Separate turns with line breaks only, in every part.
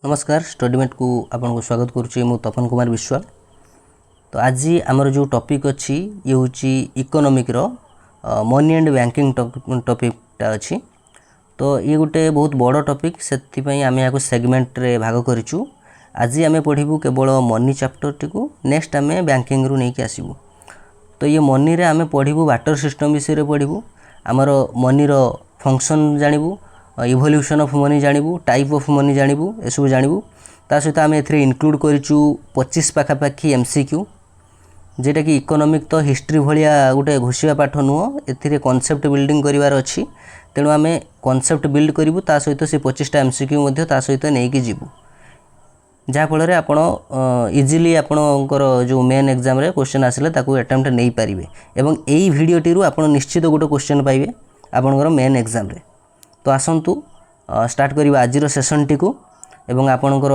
नमस्कार स्टडीमेट को आपको स्वागत करुच्ची मु तपन कुमार विश्वाल। तो आज आमर जो टॉपिक अच्छी ये हूँ इकोनॉमिक रो मनी एंड बैंकिंग टॉपिकटा अच्छी। तो ये गोटे बहुत बड़ टॉपिक से आम या सेगमेंट रे भाग करूँ। आज आम पढ़ू केवल मनी चैप्टर टी को नेक्स्ट आम बैंकिंग रू नहीं आसबू। तो ये मनी रे आम पढ़ू वाटर सिस्टम विषय पढ़ू आमर मनी रो फंक्शन जानबू इवोल्यूशन ऑफ मनी जानबू टाइप ऑफ मनी जानबू ए सब जानबू। ता सहित आम ए इनक्लूड करूँ 25 पाखापाखी MCQ जेटा कि इकोनॉमिक तो हिस्ट्री भाया गोटे घोषिया पाठ नुह ए कॉन्सेप्ट बिल्डिंग करार अच्छी। तेणु आम कॉन्सेप्ट बिल्ड करूँ ता सहित से 25टा MCQ ता सहित नहीं जीवु जहाँफल आपण इजिली आपणकर जो मेन एग्जाम रे क्वेश्चन आसिले ताकू अटेम्प्ट नहीं पारे एवं यही भिडटी आप निश्चित गोटे क्वेश्चन पाइबे आपणकर मेन एग्जाम रे। तो आसतु स्टार्ट करवा आज सेसन टी को एवं आपणकर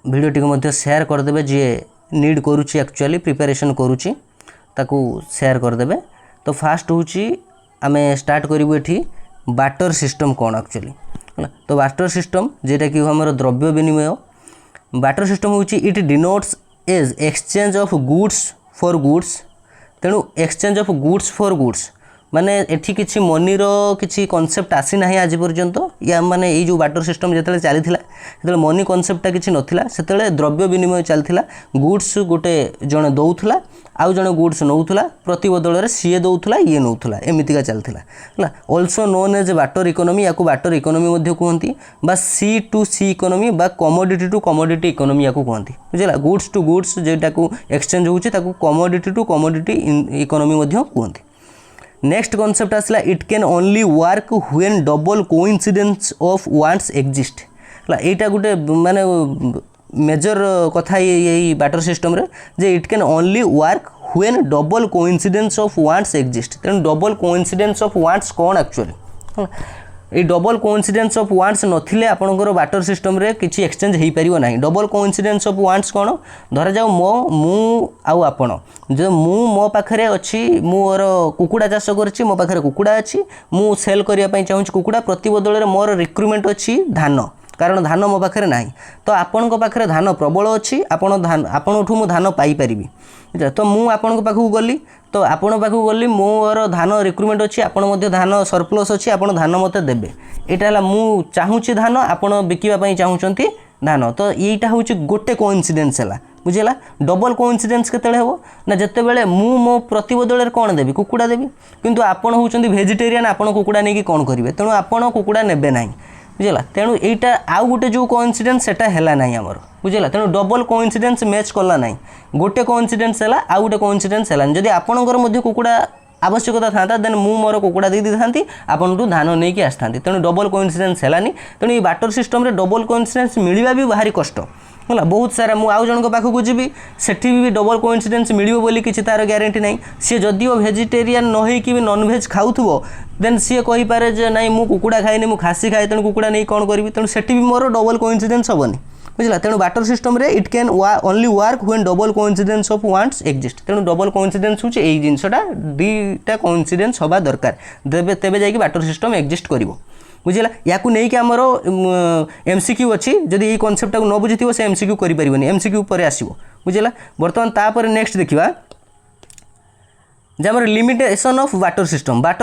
भिडटी को शेयर करदे जी नीड करुच्ची एक्चुअली प्रिपरेशन करुच्ची ताकू शेयर करदे। तो फास्ट हूँ आम स्टार्ट करूँ ये बाटर सिस्टम कौन एक्चुअली है। तो बाटर सिस्टम जेटा कि आम द्रव्य विनिमय बाटर सिस्टम हूँ it denotes as exchange of goods for goods. तेणु exchange of goods for goods माने एठी किछि मनी रो किछि कॉन्सेप्ट आसी नाही आज पर्यंत या माने ए जो बाटर सिस्टम जेतले चली थिला जेतले मनी कॉन्सेप्टटा किछि नथिला सेतले द्रव्य विनिमय चलथिला। गुड्स गोटे जणे दउथला आउ जणे गुड्स नउथला प्रति बदल रे सीए दउथला ये नउथला एमितिका चलथिला हला। Also known as barter economy याकू बाटर इकोनॉमी मध्ये कहंती बा सी टू सी इकोनॉमी बा कमोडिटी टू कमोडिटी इकोनॉमी याकू कहंती बुझला। गुड्स टू गुड्स जेटाकू एक्सचेंज होउची ताकू कमोडिटी टू कमोडिटी इकोनॉमी मध्ये कहंती। नेक्स्ट कॉन्सेप्ट आसला it can only work when double coincidence of wants exist हला। एटा गोटे माने मेजर कथा ये बाटर सिस्टम रे जे it can only work when double coincidence of wants exist. तेणु डबल कोइंसिडेंस ऑफ वांट्स कौन एक्चुअली ये डबल कोइंसिडेंस ऑफ वांट्स नथिले आपनकर बाटर सिस्टम रे किछि एक्सचेंज हेई परिबो नाही। डबल कोइंसिडेंस ऑफ वांट्स कौन धरा जाऊ मु आउ आपण जो मो पाखरे अछि मोर कुकुड़ा चाष करछि मो पाखरे कुकुड़ा अछि मु सेल करिया पई चाहूछि कुकुड़ा प्रति बदल रे मोर रिक्रुटमेंट अछि धान कारण धान मो पाखरे नाही। तो आपण को पाखरे धान प्रबल अछि आपण धान आपणठू मु धान पाई परिबी। तो मु आपण को पाखु गली तो आपण पाखु गली मोर धान रिक्रुटमेंट अछि आपण मध्ये धान सरप्लस अछि आपण धान मते देबे एटा हला मु चाहूछि धान आपण बिकिबा पई चाहूछंती धान। तो एटा होछि गोटे कोइंसिडेंस हला बुझिला। डबल कोइंसिडेंस केतेले हेबो ना जत्ते बेले मु मो प्रति बदल रे कोन देबी कुकुड़ा देबी किंतु आपण होउछंती वेजिटेरियन आपण कुकुड़ा नेकी कोन करिवे तेणु आपण कुकुड़ा नेबे नाही बुझिला। तेणु एटा आउ गोटे जो कोइंसिडेंस सेटा हेला नाही हमर बुझिला। तेणु डबल कोइंसिडेंस मैच करला नाही गोटे कोइंसिडेंस हेला आउ गोटे कोइंसिडेंस हेला जदि आपणकर मध्ये कुकुड़ा आवश्यकता था देन मु मोर कुकुड़ा दे दी आपन धान नहीं कि आसता। तेणु डबल कोइंसिडेंस हेलानी। तेणु ये बाटर सिस्टम रे डबल कोइंसिडेंस मिलवा भी भारी कष्ट है बहुत सारा मु आउ जन पाखक जीवी सेठी भी डबल कोइंसिडेंस मिलियो बोली किछि तार ग्यारंटी नहीं। सी जदिओ वेजिटेरियन न होई कि नॉनवेज खाउथबो देन सी कहि पारे जे नहीं मु कुकुड़ा खाइनी मु खासी खाए तेणु कुकुड़ा नहीं कौन करी तेणु सेठी भी मोर डबल कोइंसिडेंस हेबनी बुझला। तेणु बाटर सिस्टम रे it can only work when double coincidence of wants exist. तेणु डबल कोइंसिडेंस होची एई जिंसटा दीटा कोइंसिडेंस होबा दरकार तेबे जाई कि बाटर सिस्टम एग्जिस्ट करिवो बुझला। याकू नहीं कि आमर MCQ अच्छी जदि ये कॉन्सेप्ट को न बुझी से MCQ करि परिबनी MCQ पर आसीबो बुझला। बर्तमान तापर नेक्स्ट देखिबा जमर लिमिटेशन ऑफ वाटर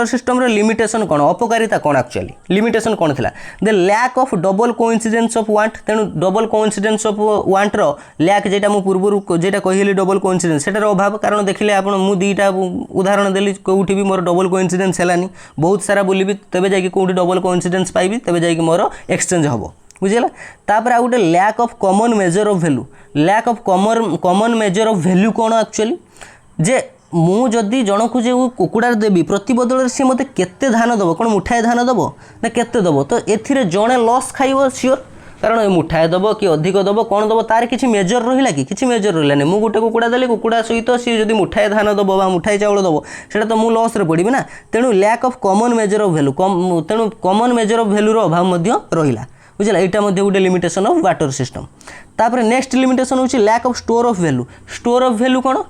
सिस्टम रे लिमिटेशन कौन अपकारिता कौन एक्चुअली लिमिटेशन कौन थिला the lack of double coincidence of want. तेणु डबल कोइंसिडेंस ऑफ वांट रो लैक जेटा मु पूर्व जेटा कहिली डबल कोइंसिडेंस सेटार अभाव कारण देखिले आपण मु दीटा उदाहरण देली कोउठी भी मोर डबल कोइंसिडेंस हेलानी बहुत सारा बोलिबी तबे जाई कि कोउठी डबल कोइंसिडेंस पाइबी तबे जाई कि मोर एक्सचेंज हबो बुझिला। तापर आ गोटे lack of common measure of value lack of common measure of value कौन एक्चुअली जे मु जदि जन को जो कुकुड़ा देवी प्रति बदल सी मते केते धान दबो कौन मुठाए धान दबो ना केते दबो तो एथिरे जणे लॉस खाइबो सियोर कारण मुठाए दबो कि अधिक दबो कौन दबो तार किछि मेजर रहिला कि किछि मेजर रहिलानी मु गोटे कुकुड़ा देली कुकुड़ा सहित सी जदि मुठाए धान दबो बा मुठाए चावल दबो सेटा तो मु लॉस रे पड़िबी ना। तेणु lack of common measure of value तेणु कॉमन मेजर ऑफ वैल्यू रो अभाव मध्य रहिला बुझला। एटा मध्य गोटे लिमिटेशन ऑफ वाटर सिस्टम। तापर नेक्स्ट लिमिटेशन होची lack of store of value कौन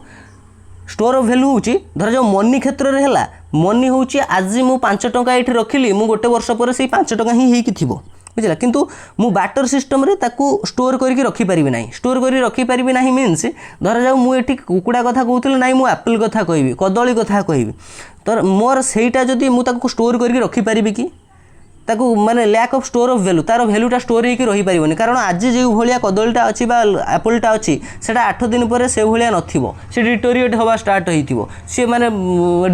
स्टोर ऑफ वैल्यू होची धर जो मनी क्षेत्र रे हला मनी होची आज मु 5 टंका एठी रखिली मु गोटे वर्ष पर से 5 टंका ही हेकी थिबो बुझला किंतु मु बाटर सिस्टम रे ताकू स्टोर करके रखी परिबि नाही स्टोर करी रखी परिबि नाही मीन्स धरा जाऊ मु एठी कुकुड़ा कथा कहूतले नाही मु एप्पल कथा कहबी कदली कथा कहबी तो मोर सेटा जदी मु ताकू स्टोर करके रखी परिबि कि ताकू माने lack of store of value तार वैल्यूटा स्टोर होकर रही पारिबनी कारण आज जो भाया कदलीटा अच्छी एप्पलटा अच्छी से 8 दिन पर से भाया नथिबो से डिटोरिएट हवा स्टार्ट होइतिबो से माने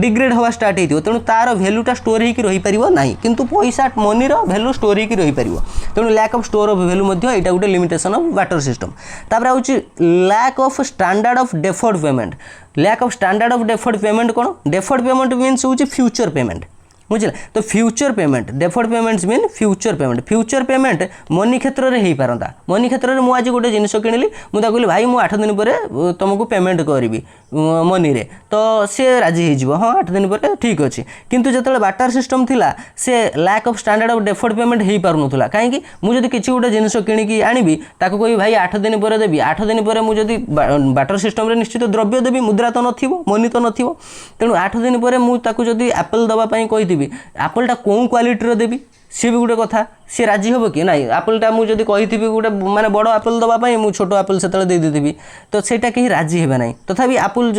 डिग्रेड हवा स्टार्ट होइतिबो तेणु तार वैल्यूटा स्टोर होकर रही पारिबो नाही किंतु पैसा मनीर वैल्यू स्टोर होकर रही पारिबो तेणु lack of store of value मध्ये एटा गोटे लिमिटेशन ऑफ बाटर सिस्टम तापर आउची lack of standard of deferred payment lack of standard of deferred payment कोन डेफर्ड पेमेंट मीन्स होची फ्यूचर पेमेंट बुझे तो future payment deferred payments mean future payment money क्षेत्र में हो पारता मनी क्षेत्र में मुझे गोटे जिनिस किणिली मुझे कहली भाई मुझे 8 दिन पर तुमको पेमेंट करी मनी रे तो सी राजी हो हाँ 8 दिन पर ठीक अच्छे किंतु जो बाटर सिस्टम थिला से lack of standard of deferred payment हो पारुनथला कहीं मुझे किसी गोटे जिनिस किणिकी आनी ताको कही भाई 8 दिन पर देवी 8 दिन पर मुझे बाटर सिस्टम रे निश्चित द्रव्य देवी मुद्रा तो नथिबो मनी तो नथिबो तेणु 8 दिन पर मुझे एप्पल दवाई कही एप्पलटा कौन क्वालिटीर देवी सी भी गोटे कथा सी राजी हम कि ना एप्पलटा मुझे कही गोटे माने बड़ एप्पल दवाई मुझे छोट एप्पल से दे देदेवी तो सेटा कहीं राजी हे ना तथापि एप्पल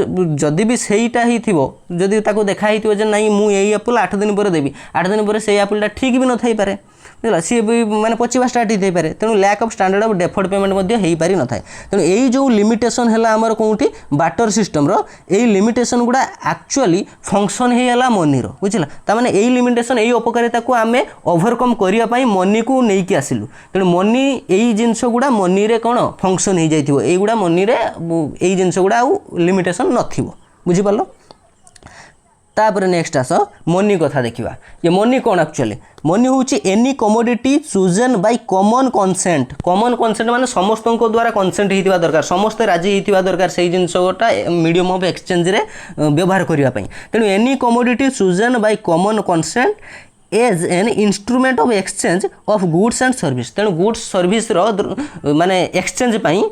जदि भी सहीटा ही जदि देखाई नहीं मुझे एप्पल 8 दिन पर देवी 8 दिन पर से एप्पलटा ठीक भी न थई पारे बुझला सी भी माने पचिवा स्टार्ट होते पारे तेणु lack of standard of deferred payment हो पारि न थाए तेणु यही जो लिमिटेशन है आमर कौटी बाटर सिस्टम यही लिमिटेशन गुड़ा एक्चुअली फंक्शन होगा मनी बुझला ताने यही लिमिटेशन यही अपकारिता को आम ओवरकम करने मनी को लेकिन आसिलु तेणु मनी यही जिनस गुड़ा मनी रे कौन फंक्शन हो जाइथिबो एई गुड़ा मनी रे यही जिनस गुड़ा आउ लिमिटेशन नथिबो बुझी पारलो तापर नेक्स्ट आस मनी कथा देखिबा ये मनी कौन एक्चुअली मनी हूँ any commodity chosen by common consent माने समस्त द्वारा कंसेंट होता दरकार समस्ते राजी होता दरकार से जिनसटा मीडियम ऑफ एक्सचेंज रे व्यवहार करने तेणु any commodity chosen by common consent as an instrument of exchange of goods and service तेणु गुड्स सर्विस माने एक्सचेंज पाई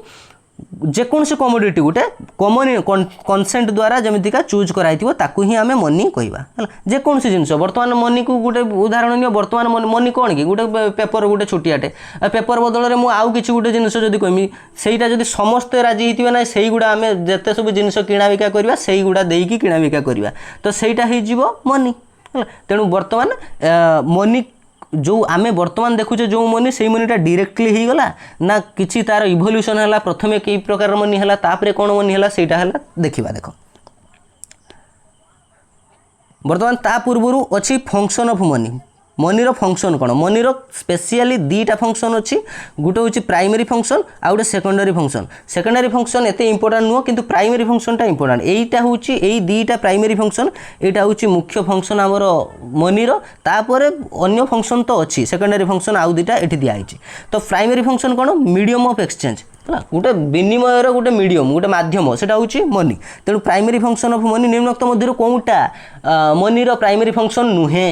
जेकोसी कमोडिटी गोटे कॉमन कंसेंट द्वारा जमीका चूज कराई ही आम मनी कहवा जेकोसी जिनस बर्तमान मनी को गोटे उदाहरण नि बर्तमान मनी कौन कि गोटे पेपर गोटे छोटियाटे पेपर बदल में मुझे किसी गोटे जिनस जब कहमी सहीटा जब समस्ते राजी होते ना से गुड़ा आम जिते सब जिनस किणा बिका करवा से गुड़ा देकी किणा बिका करवा तो सहीटा हो मनी तेणु बर्तमान मनी जो आमे वर्तमान देखुचे जो मनी से मनीटा डायरेक्टली ही गला ना किसी तार इवोल्यूशन है प्रथम कई प्रकार मनी है तापर कौन मनी है सेटा है देखा देख वर्तमान ता पूर्व अच्छी function of money Munir function कौन मनीर स्पेशली दीटा फंक्शन अच्छी गोटे हूँ प्राइमरी फंक्शन आ गए सेकेंडरी फंक्शन एत इंपोर्टाट नुह कि प्राइमरी फंक्शनटा इंपोर्टाट यहीटा हूँ यही दीटा प्राइमरी फंक्शन यहाँ हूँ मुख्य फंक्शन आमर मनीर तापर अन्य फंक्शन तो अच्छी सेकेंडरी फंक्शन आउ दीटा ये दिखाई तो प्राइमरी फंक्शन कौन मीडियम ऑफ एक्सचेंज है गोटे विनिमयर गोटे मीडियम गोटे मध्यम से मनी तेणु प्राइमरी फंक्शन ऑफ मनी निम्नोक्त मध्य कौटा मनीर प्राइमरी फंक्शन नुहे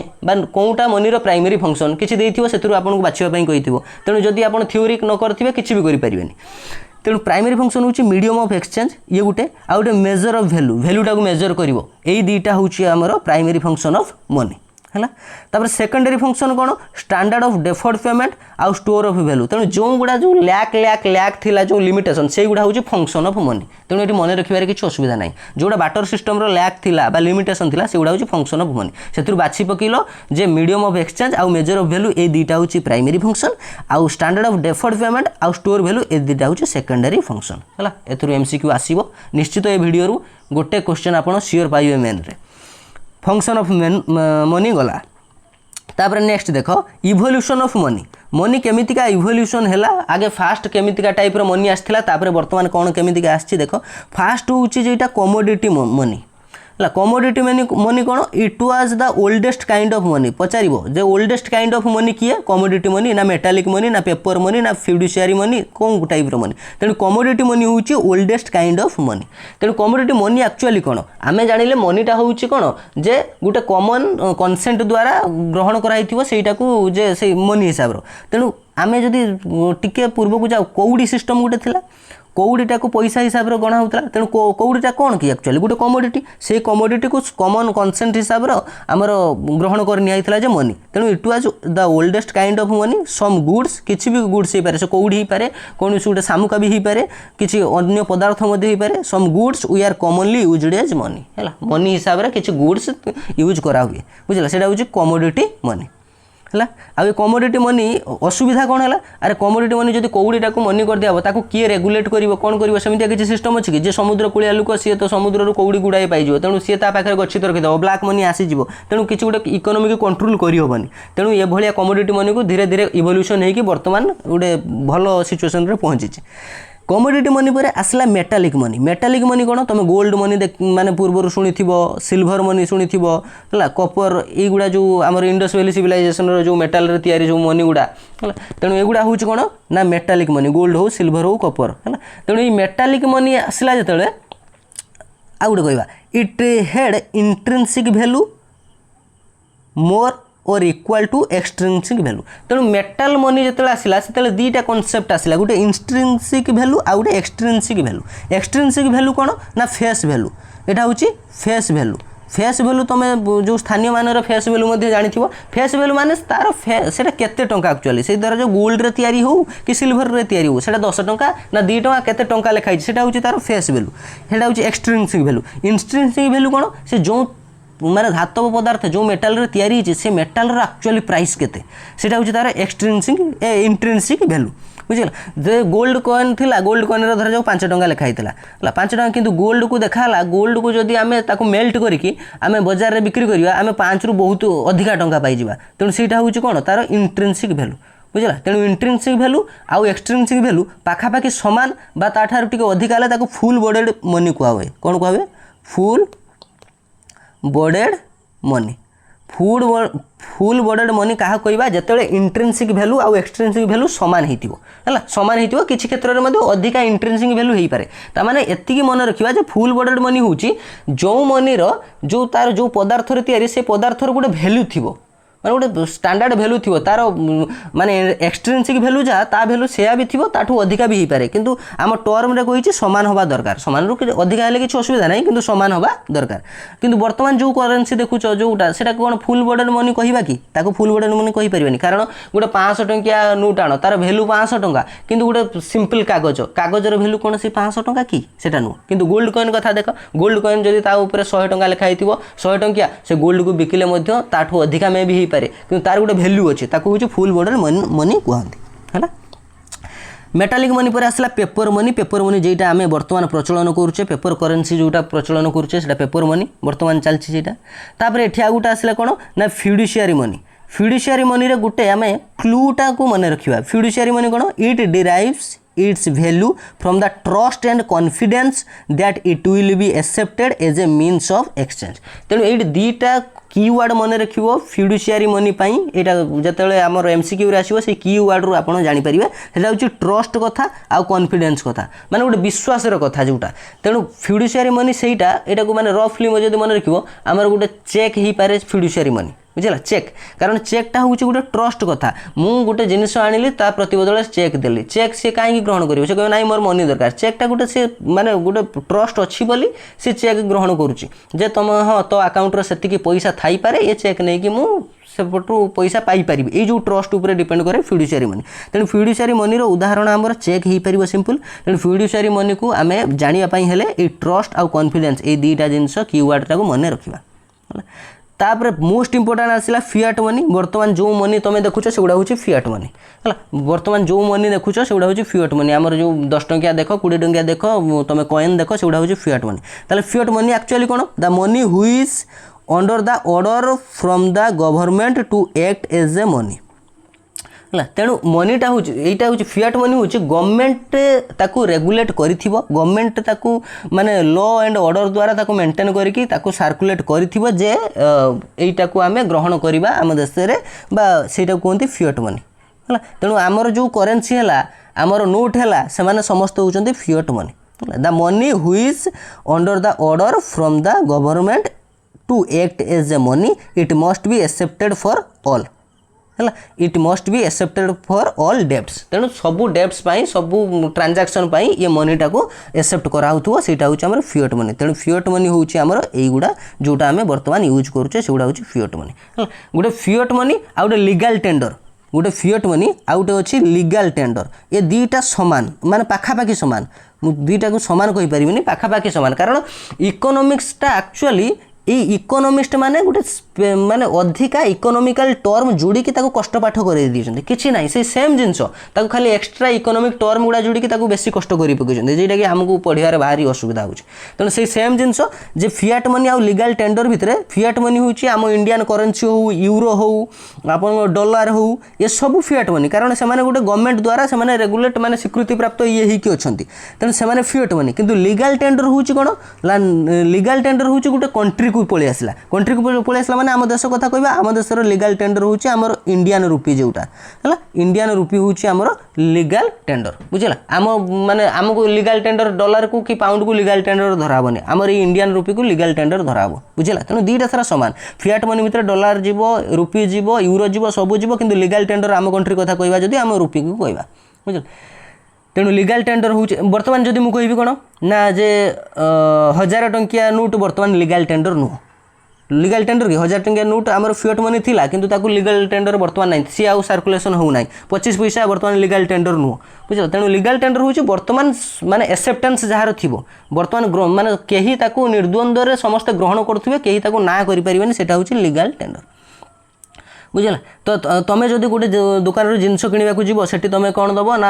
कौटा मनीर प्राइमरी फंक्शन किसी से आपको बाछापी कही तेणु जदि आप थ्योरी न करेंगे किसी भी करें तेणु प्राइमरी फंक्शन हूँ मीडियम ऑफ एक्सचेंज ये गोटे आ गोटे मेजर ऑफ वैल्यूटा को मेजर कर यही दुईटा हूँ आमर प्राइमरी फंक्शन ऑफ मनी है तापर सेकेंडरी फंक्शन कौन स्टैंडर्ड ऑफ डेफर्ड पेमेंट आउ स्टोर ऑफ वैल्यू तेणु जो गुड़ा जो लैक थिला जो लिमिटेशन से गुड़ा हूँ फंक्शन ऑफ मनी तेणु ये मन रखिबार किसी असुविधा नहीं जोड़ा बाटर सिस्टम लैक थिला बा लिमिटेशन थिला से गुड़ा हूँ फंक्शन ऑफ मनी से बाछी पकईल जे मीडियम ऑफ एक्सचेंज आउ मेजर ऑफ वैल्यू ये दुईटा हूँ प्राइमरी फंक्शन आउ स्टैंडर्ड ऑफ डेफर्ड पेमेंट आउ स्टोर वैल्यू ये दुईटा हूँ सेकेंडरी फंक्शन है एथुरु एमसीक्यू आसीबो निश्चित ये वीडियो गोटे क्वेश्चन आपन श्योर पाइबे मेन रे फंक्शन ऑफ मनी गला तापर नेक्स्ट देख इवोल्यूशन ऑफ मनी केमितिका इवोल्यूशन है आगे फास्ट केमितिका टाइप मनी आसला तापर वर्तमान कौन केमितिका आछि देख फास्ट हूँ जेटा कमोडिटी मनी है कमोडिटी मनी कौन it was the oldest kind of money Pachar J oldest kind of money किए कमोडिटी मनी ना मेटालिक मनी ना पेपर मनी ना फिड्यूशियरी मनी कौन टाइप मनी तेणु कमोडिटी मनी हूँ ओल्डेस्ट काइंड ऑफ मनी तेणु commodity money actually कौन आम जानिले मनीटा हूँ कौन जे गोटे कॉमन कंसेंट द्वारा ग्रहण कराई सेटा को जे से मनी हिसाब तेणु आमे जदि टिके पूर्व को जाओ कौड़ी सिस्टम गोटे थिला कौड़ीटा को पैसा हिसाब से गणा होता तेणु कौड़ीटा कौन कि एक्चुअली गोटे कमोडिटी से कमोडिटी को कमन कनसेंट हिसाब से आमर ग्रहण कर निया जे मनी तेणु it was the oldest kind of money some goods किसी भी गुड्स हो पारे से कौड़ी हो पारे कौन गोटे सामुका भी हो पारे किसी अन्य पदार्थ हो पारे some goods we are commonly used as money है मनी हिसाब से किसी गुड्स यूज करा हुए बुझला से कमोडिटी मनी है आ कमोडिटी मनी असुविधा कौन है अरे कमोडिटी मनी जब कौड़ीटा को मनी कर दिया ताको किए रेगुलेट कर कौन कर सेमती किसी सिस्टम अच्छी कि समुद्र कूलिया लोक सी तो समुद्र कौड़ी गुड़ाए पाइज तेणु सी पाखे गच्छित रखिद ब्लाक मनी आसीज तेणु किसी गोटे इकोनोमी को कंट्रोल करहबनी तेणु ये भाया कमोडिटी मनी को धीरे धीरे इवोल्यूशन होगी बर्तमान गोटे भल सिचुएसन पहुँची कमोडिटी मनी पर आसला मेटालिक मनी कौन तुम गोल्ड मनी माने पूर्व शुणी सिल्वर मनी शुणी है कपर युड़ा जो आम इंडस वैली सिविलाइजेशन जो मेटाल तैयारी जो मनी गुड़ा है तेणु एगुड़ा हूँ कौन ना मेटालिक मनी गोल्ड हो सिल्वर हो कपर है तेणु ये मेटालिक मनी आसला जो आ गोटे कहवा इट हैड इंट्रिंसिक वैल्यू मोर और इक्वाल टू एक्सट्रिंसिक वैल्यू तेणु मेटाल मनी जो आसला से दीटा कनसेप्ट आसला गोटे इंट्रिंसिक वैल्यू आ गोटे एक्सट्रिंसिक वैल्यू कौन ना फेस वैल्यू यहाँ हूँ फेस वैल्यू तुम जो स्थानीय मान फेस वैल्यू जानी फेस वैल्यू माने तार से केते टंका एक्चुअली से द्वारा जो गोल्ड रे तैयारी हो कि सिल्वर रे तैयारी हो सेटा 10 टंका ना 2 टंका केते टंका लिखाई सेटा हूँ तार फेस वैल्यू सेटा हूँ एक्सट्रिंसिक वैल्यू इंट्रिंसिक वैल्यू कौन से जो माने धातव पदार्थ जो मेटाल रे तैयारी है से मेटाल रो एक्चुअली प्राइस केते सेटा हूँ तार एक्सट्रिंसिक इंट्रिंसिक वैल्यू बुझल जे गोल्ड कॉइन थिला गोल्ड कॉइन रो धर जो 5 टंका लिखाई थिला 5 टंका किंतु गोल्ड को देखाला गोल्ड को जदि आमे ताको मेल्ट करिकी आमे बाजार रे बिक्री करिवा आमे 5 रु बहुत अधिका टंका पाई जिबा तेणु सेटा हूँ कौन तार इंट्रिंसिक वैल्यू बुझला तेणु इंट्रिंसिक वैल्यू आउ एक्सट्रिंसिक वैल्यू पाखापाखि समान बा ताठार टिके अधिका हेले ताको फुल बॉडेड मनी कुआ हुए कौन कुआ हुए full bodied money full bodied money क्या कहवा जिते इंट्रिंसिक वैल्यू आउ एक्सट्रिंसिक वैल्यू सामान है सामान हो किसी क्षेत्र में अधिका इंट्रिंसिक वैल्यू हो पाए ताने एतिकी मन रखा फुल बॉडेड मनी हूँ जो मनीर जो तार जो पदार्थ तैयारी से पदार्थर गोटे वैल्यू थी माने गोटे स्टैंडर्ड वैल्यू थी तार माने एक्सट्रिंसिक वैल्यू जहाँ ता वैल्यू से भी थी ताठू अधिका भी हो पाए किंतु आम टर्म रे कही सामान होगा दरकार सामान अधिका हेले किसी असुविधा नहीं किंतु सामान होगा दरकार किंतु वर्तमान जो करेन्सी देखुच जोटा से कौन फुल बॉडेड मनी कहवा कि ताको फुल बॉडेड मनी कहि परिबेनी कारण गोटे 500 टंकिया नोट आण तार वैल्यू 500 टंका किंतु गोटे सिंपल कागजर वैल्यू कौन से 500 टंका कि सेटा नु किंतु गोल्ड कॉइन कथा देख गोल्ड कॉइन जदि ता ऊपर 100 टंका लिखाई थिबो 100 टंकिया से गोल्ड को बिकिले मध्य ताठू अधिका में भी हो पारे किंतु तार गोटे वैल्यू अच्छे ताको हूँ फुल बॉडेड मनी कहते है मेटालिक मनी पर आसला पेपर मनी जेटा आम बर्तमान प्रचलन करुचे पेपर करेन्सी जोटा प्रचलन करुचे से पेपर मनी बर्तमान चलती जेटा तापर एठी आ गोटे आसला कौन ना फिडुशियरी मनी रे गोटे आम क्लूटा को मन रखा फिडुशियरी मनी कौन it derives its value from the trust and confidence that it will be accepted as a means of exchange तेणु ये दीटा कीवर्ड मन रखिबो फिडुशियरी मनी पाई एटा जतले हमर एमसीक्यू रे आसीबो से कीवर्ड रो आपण जानि परिबे सेटा होची ट्रस्ट कथा आ कॉन्फिडेंस कथा माने गोटे विश्वास रो कथा जोटा तेणु फिडुशियरी मनी सेटा एटा को माने रफली म जदि मन रखिबो हमर गोटे चेक ही पारे फिडुशियरी मनी बुझला चेक कारण चेकटा हूँ गोटे ट्रस्ट कथा मु गोटे जिनिस आनिली ता प्रतिबदल चेक देली चेक से कहीं ग्रहण करियो से कहबे नाइ मोर मनी दरकार चेकटा गोटे से माने गोटे ट्रस्ट अच्छी बोली से चेक ग्रहण करुची जे तुम हाँ तो अकाउंट रो सेतिकी पैसा थाई पारे ये चेक नहीं कि मु सेपटू पैसा पाई पारिबे ए जो ट्रस्ट ऊपर डिपेंड करे फिडुशियरी मनी तेणु फिडुशियरी मनी रो उदाहरण हमर चेक ही परिबो सिंपल तेणु फिडुशियरी मनी को आमे जानिया पई हेले a trust uh confidence A दीटा jeans keyword टाको मन रखिबा तापर मोस्ट इंपोर्टेंट आसला फिएट मनी बर्तमान जो मनी तुम देखुच से हूँ फिएट मनी है बर्तमान जो मनी देखुच से हूँ फिएट मनी आमर जो 10 टंकिया देख 20 टंकिया देख तुम कॉइन देख से हूँ फिएट मनी ताले फिएट मनी एक्चुअली कौन the money हुइज under the order from the government to act as a money है तेणु मनीटा हूँ यहाँ हूँ फिएट मनी हूँ गवर्नमेंट ताकू रेगुलेट करिथिबो गवर्नमेंट ताकू माने लॉ एंड ऑर्डर द्वारा ताकू मेंटेन करिकी ताकू सर्कुलेट करिथिबो जे एटा को आमे ग्रहण करिबा आम देश रे बा सेटा कहते फिएट मनी है तेणु आमर जो करेन्सी है आमर नोट है से माने समस्त होउचंती fiat money the money हुइज under the order from the government to act as a money it must be accepted for all है it must be accepted for all debts तेणु सबू डेब्ट्स सबू ट्रांजैक्शन ये मनीटा को एक्सेप्ट कराउथो सेटा होची हमर fiat money तेणु फिएट मनी होची हमर एगुडा जोटा आमे वर्तमान यूज करूचे सेगुडा होची फिएट मनी है गोटे फिएट मनी आ गोटे लीगल टेंडर गोटे फिएट मनी आ गोटे अच्छी लीगल टेंडर ये दुईटा सामान माने पाखापाखि सामान दुईटा को सामान कहि परिबिनी पाखापाखि सामान कारण इकोनॉमिक्सटा एक्चुअली ये इकोनॉमिस्ट माने गोटे माने अधिका इकोनॉमिकल टर्म जोड़ी की ताको कष्ट पाठ करे दिछन किछि नाही से सेम जिंस ताको खाली एक्स्ट्रा इकोनॉमिक टर्म गुडा जोड़ी की ताको बेसी कष्ट करी पकैछन जेटा कि हमकु पढियार भारी असुविधा होछ तने से सेम जिंस जे फिएट मनी आ लीगल टेंडर भितरे फिएट मनी होची हम इंडियन करेंसी हो यूरो हो आपन डॉलर हो ये सब फिएट मनी कारण से माने गोटे गवर्नमेंट द्वारा से माने रेगुलेट माने स्वीकृति प्राप्त ये ही कि अछंती तने से माने फिएट मनी किंतु लीगल टेंडर होची कोन लीगल टेंडर होची गोटे कंट्री को पळि आसला कंट्री को पळि आसला माने आम देश कथा कहबा आम देशर लीगल टेंडर होची हमर इंडियन रुपी जोटा हला इंडियन रुपी होची हमर लीगल टेंडर बुझला आम माने हमको लीगल टेंडर डॉलर को कि पाउंड को लीगल टेंडर धराबनी हमर इंडियन रुपी को लीगल टेंडर धराबो बुझला तनो दुईटा सारा समान फिएट मनी भितर डॉलर जीवो रुपी जीवो यूरो जीवो सब जीवो किंतु लीगल टेंडर आम कंट्री कथा कहबा जदी आम रुपी को कहबा बुझला तेणु लीगल टेंडर हो बर्तमान जदि मु कहबी कोन ना जे 1000 टंकिया नोट बर्तमान लीगल टेंडर नु लीगल टेंडर कि 1000 टंकिया नोट आमर फिएट मनी थिला किंतु ताकू लीगल टेंडर बर्तमान नाही सी आउ सर्कुलेशन हो नाही 25 पैसा बर्तमान लीगल टेंडर नु बुझल तेणु लीगल टेंडर होची बर्तमान माने एक्सेप्टेंस जहार थिबो बर्तमान माने केही ताकू निर्द्वंद्व रे समस्त ग्रहण करथुबे केही ताकू ना करि परिबेनी सेटा होची लीगल टेंडर बुझला तो तमें जदि गोटे दुकान जिनस किणवाक जीव से तुम कौन दब ना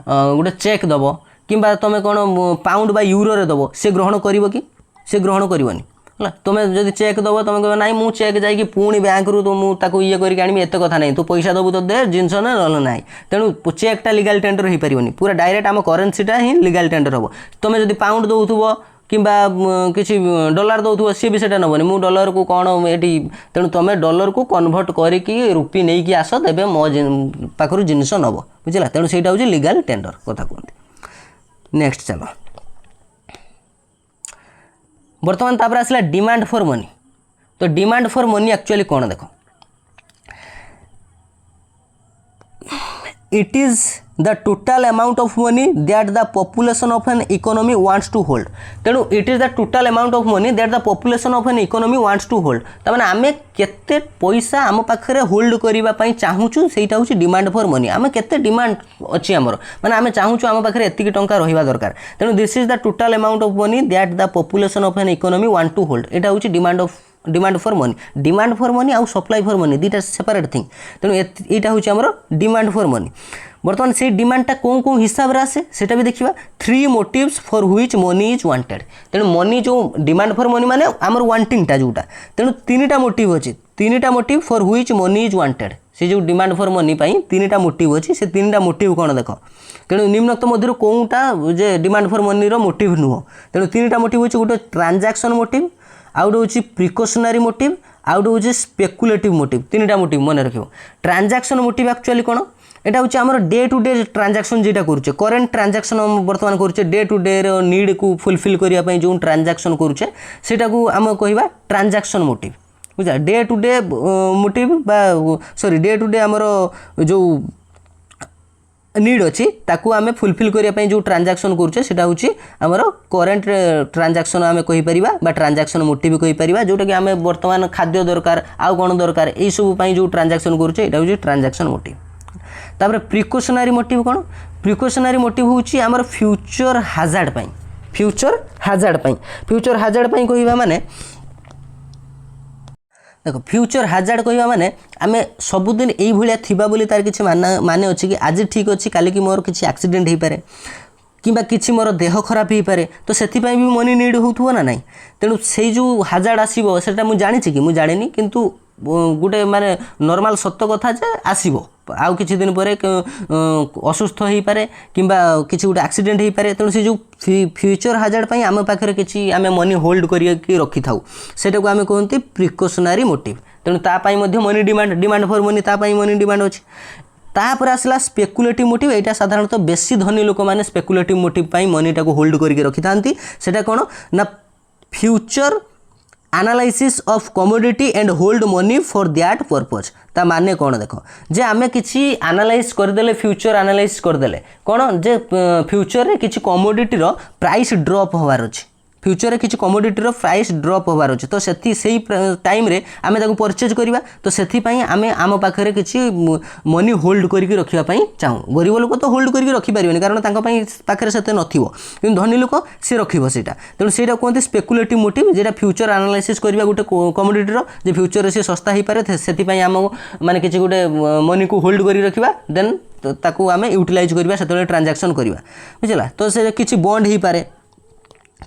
गोटे चेक दब कि तुम कौन पाउंड बा यूरो रे दब से ग्रहण कर कि से ग्रहण करनी है तुम जब चेक दब तुम कह ना मु चेक जाकि पुणी बैंक रु तो मुझे ये करके एत कथा नहीं तू पैसा दबु तो दे जिनस ना ना तेणु चेकटा लीगल टेंडर हो पारनी पूरा डायरेक्ट आम करेन्सीटा ही लीगल टेंडर हम तुम जब पाउंड दौथुब किंबा किसी डॉलर दौथुब सी भी सेटा नबनी मु डॉलर को कौन एटी तेणु तुम डॉलर को कन्वर्ट करके रुपी नहीं कि आस देबे मो पाखर जिनस नब बुझला तेणु सेटा होची लीगल टेंडर कथा कहते नेक्स्ट चलो बर्तमान तापर आसला डिमांड फॉर मनी तो डिमांड फॉर मनी एक्चुअली कौन देख it is the total amount of money that the population of an economy wants to hold तेणु it is the total amount of money that the population of an economy wants to hold तमाने आमे केते पैसा आम पाखरे hold करिबा पई चाहूछु सेटा होची डिमांड फॉर मनी आमे केते डिमांड अछि हमर माने आमे चाहूछु आम पाखरे एतिकी टंका रहिबा दरकार तेणु this is the total amount of money that the population of an economy want to hold एटा होची डिमांड फॉर मनी आउ सप्लाई फॉर मनी दुईटा सेपरेट थिंग तेणु यहाँ हूँ आम डिमांड फॉर मनी बर्तमान से डिमांडटा कौन कौन हिसाब से आसे सेटा भी देखा 3 motives for which money is wanted तेणु मनी जो डिमांड फॉर मनी माने आमर वांटिंगटा जोटा तेणु 3टा मोटिव अच्छी 3टा motive for which money is wanted से जो डिमांड फॉर मनी 3टा मोटिव अच्छी से 3टा मोटिव कौन देख तेणु निम्नोक्त मध्य कौटा जे डिमांड फॉर मनी मोटिव नुह तेणु 3टा मोटिव अच्छी गोटे ट्रांजैक्शन मोटिव आउ गोटे हूँ प्रिकॉशनरी मोटिव आउ गोटे हूँ स्पेकुलेटिव मोटिव 3टा मोटिव मन रखियो ट्रांजैक्शन मोटिव एक्चुअली कौन एटा हूँ आमर डे टू डे ट्रांजैक्शन जेटा करुचे करेन्ट ट्रांजैक्शन बर्तमान करुचे डे टू डे नीड को फुलफिल करने जो ट्रांजैक्शन करुचे सेटा को आम कहवा ट्रांजैक्शन मोटिव बुझा डे टू डे मोटिव बा सॉरी डे टू डे आमर जो नीड अच्छी ताकू आमे फुलफिल करने जो ट्रांजैक्शन करुचे सेटा हूँ आमर करेन्ट ट्रांजैक्शन आमे कहि परिबा बा ट्रांजैक्शन मोटिव कहि परिबा जोटा कि आमे वर्तमान खाद्य दरकार आउ कौन दरकार एई सब पई जो ट्रांजैक्शन करुचे एटा हूँ ट्रांजैक्शन मोटिव तापर प्रिकॉशनरी मोटिव कौन प्रिकॉशनरी मोटिव हूँ आमर फ्यूचर हाजार्ड पई फ्यूचर हाजार्ड पई कहबा माने देखो फ्यूचर हाजार्ड कहवा माने आमे सबुदिन यही भाया थिबा बोली तार किछि माने अच्छी कि आज ठीक अच्छी काली कि मोर किछि एक्सीडेंट हो पारे किंबा किछि मोर देह खराब हो पारे तो सेथिपाई भी मनी नीड होथुव ना नहीं तेणु से जो हाजार्ड आसीबो सेटा मु जानि कि मु जानिनी किंतु गोटे माने नॉर्मल सत्य कथा जे आसीबो आउ किछि दिन परे असुस्थ हो पारे किंबा किछि गोटे एक्सीडेंट हो पारे तेणु से जो फ्यूचर हाजार्ड पई आम पाखरे किछि आमे मनी होल्ड करिके रखि थाउ सेटा को आमे कहंती प्रिकॉशनरी मोटिव तेणु ता पई मध्ये मनी डिमांड फॉर मनी ता पई मनी डिमांड अछि तापर आसला स्पेकुलेटिव मोटिव एटा साधारणतः बेसी धनी लोक माने स्पेकुलेटिव मोटिव पई मनीटा को होल्ड करके रखि थांती सेटा कोन ना future analysis of commodity and hold money for that purpose. ता माने कौन देख जे आमे किछि एनालाइज करदेले फ्यूचर एनालाइज करदेले कौन जे फ्यूचर रे किछि कमोडिटी रो प्राइस ड्रॉप होवार अछि फ्यूचर रे किछि कमोडिटी रो प्राइस ड्रॉप होवार अछि तो सेति सेही टाइम रे आमे ताको परचेज करबा तो सेथि पई आमे आम पाखरे किछि मनी होल्ड करके रखिबा पई चाहू गरीब लोक तो होल्ड करके रखि परिबेनी कारण तांको पई पाखरे सेते नथिवो किंतु धनी लोक से रखिबो सेटा तेणु सेटा कोनते स्पेकुलेटिव मोटिव जेटा फ्यूचर एनालिसिस करबा गुटे कमोडिटी रो जे फ्यूचर रे से सस्ता ही पारे सेति पई आम माने किछि गुटे मनी को होल्ड करी रखिबा देन ताको आमे यूटिलाइज करबा सेते ट्रांजैक्शन करबा बुझला तो से किछि बॉन्ड ही पारे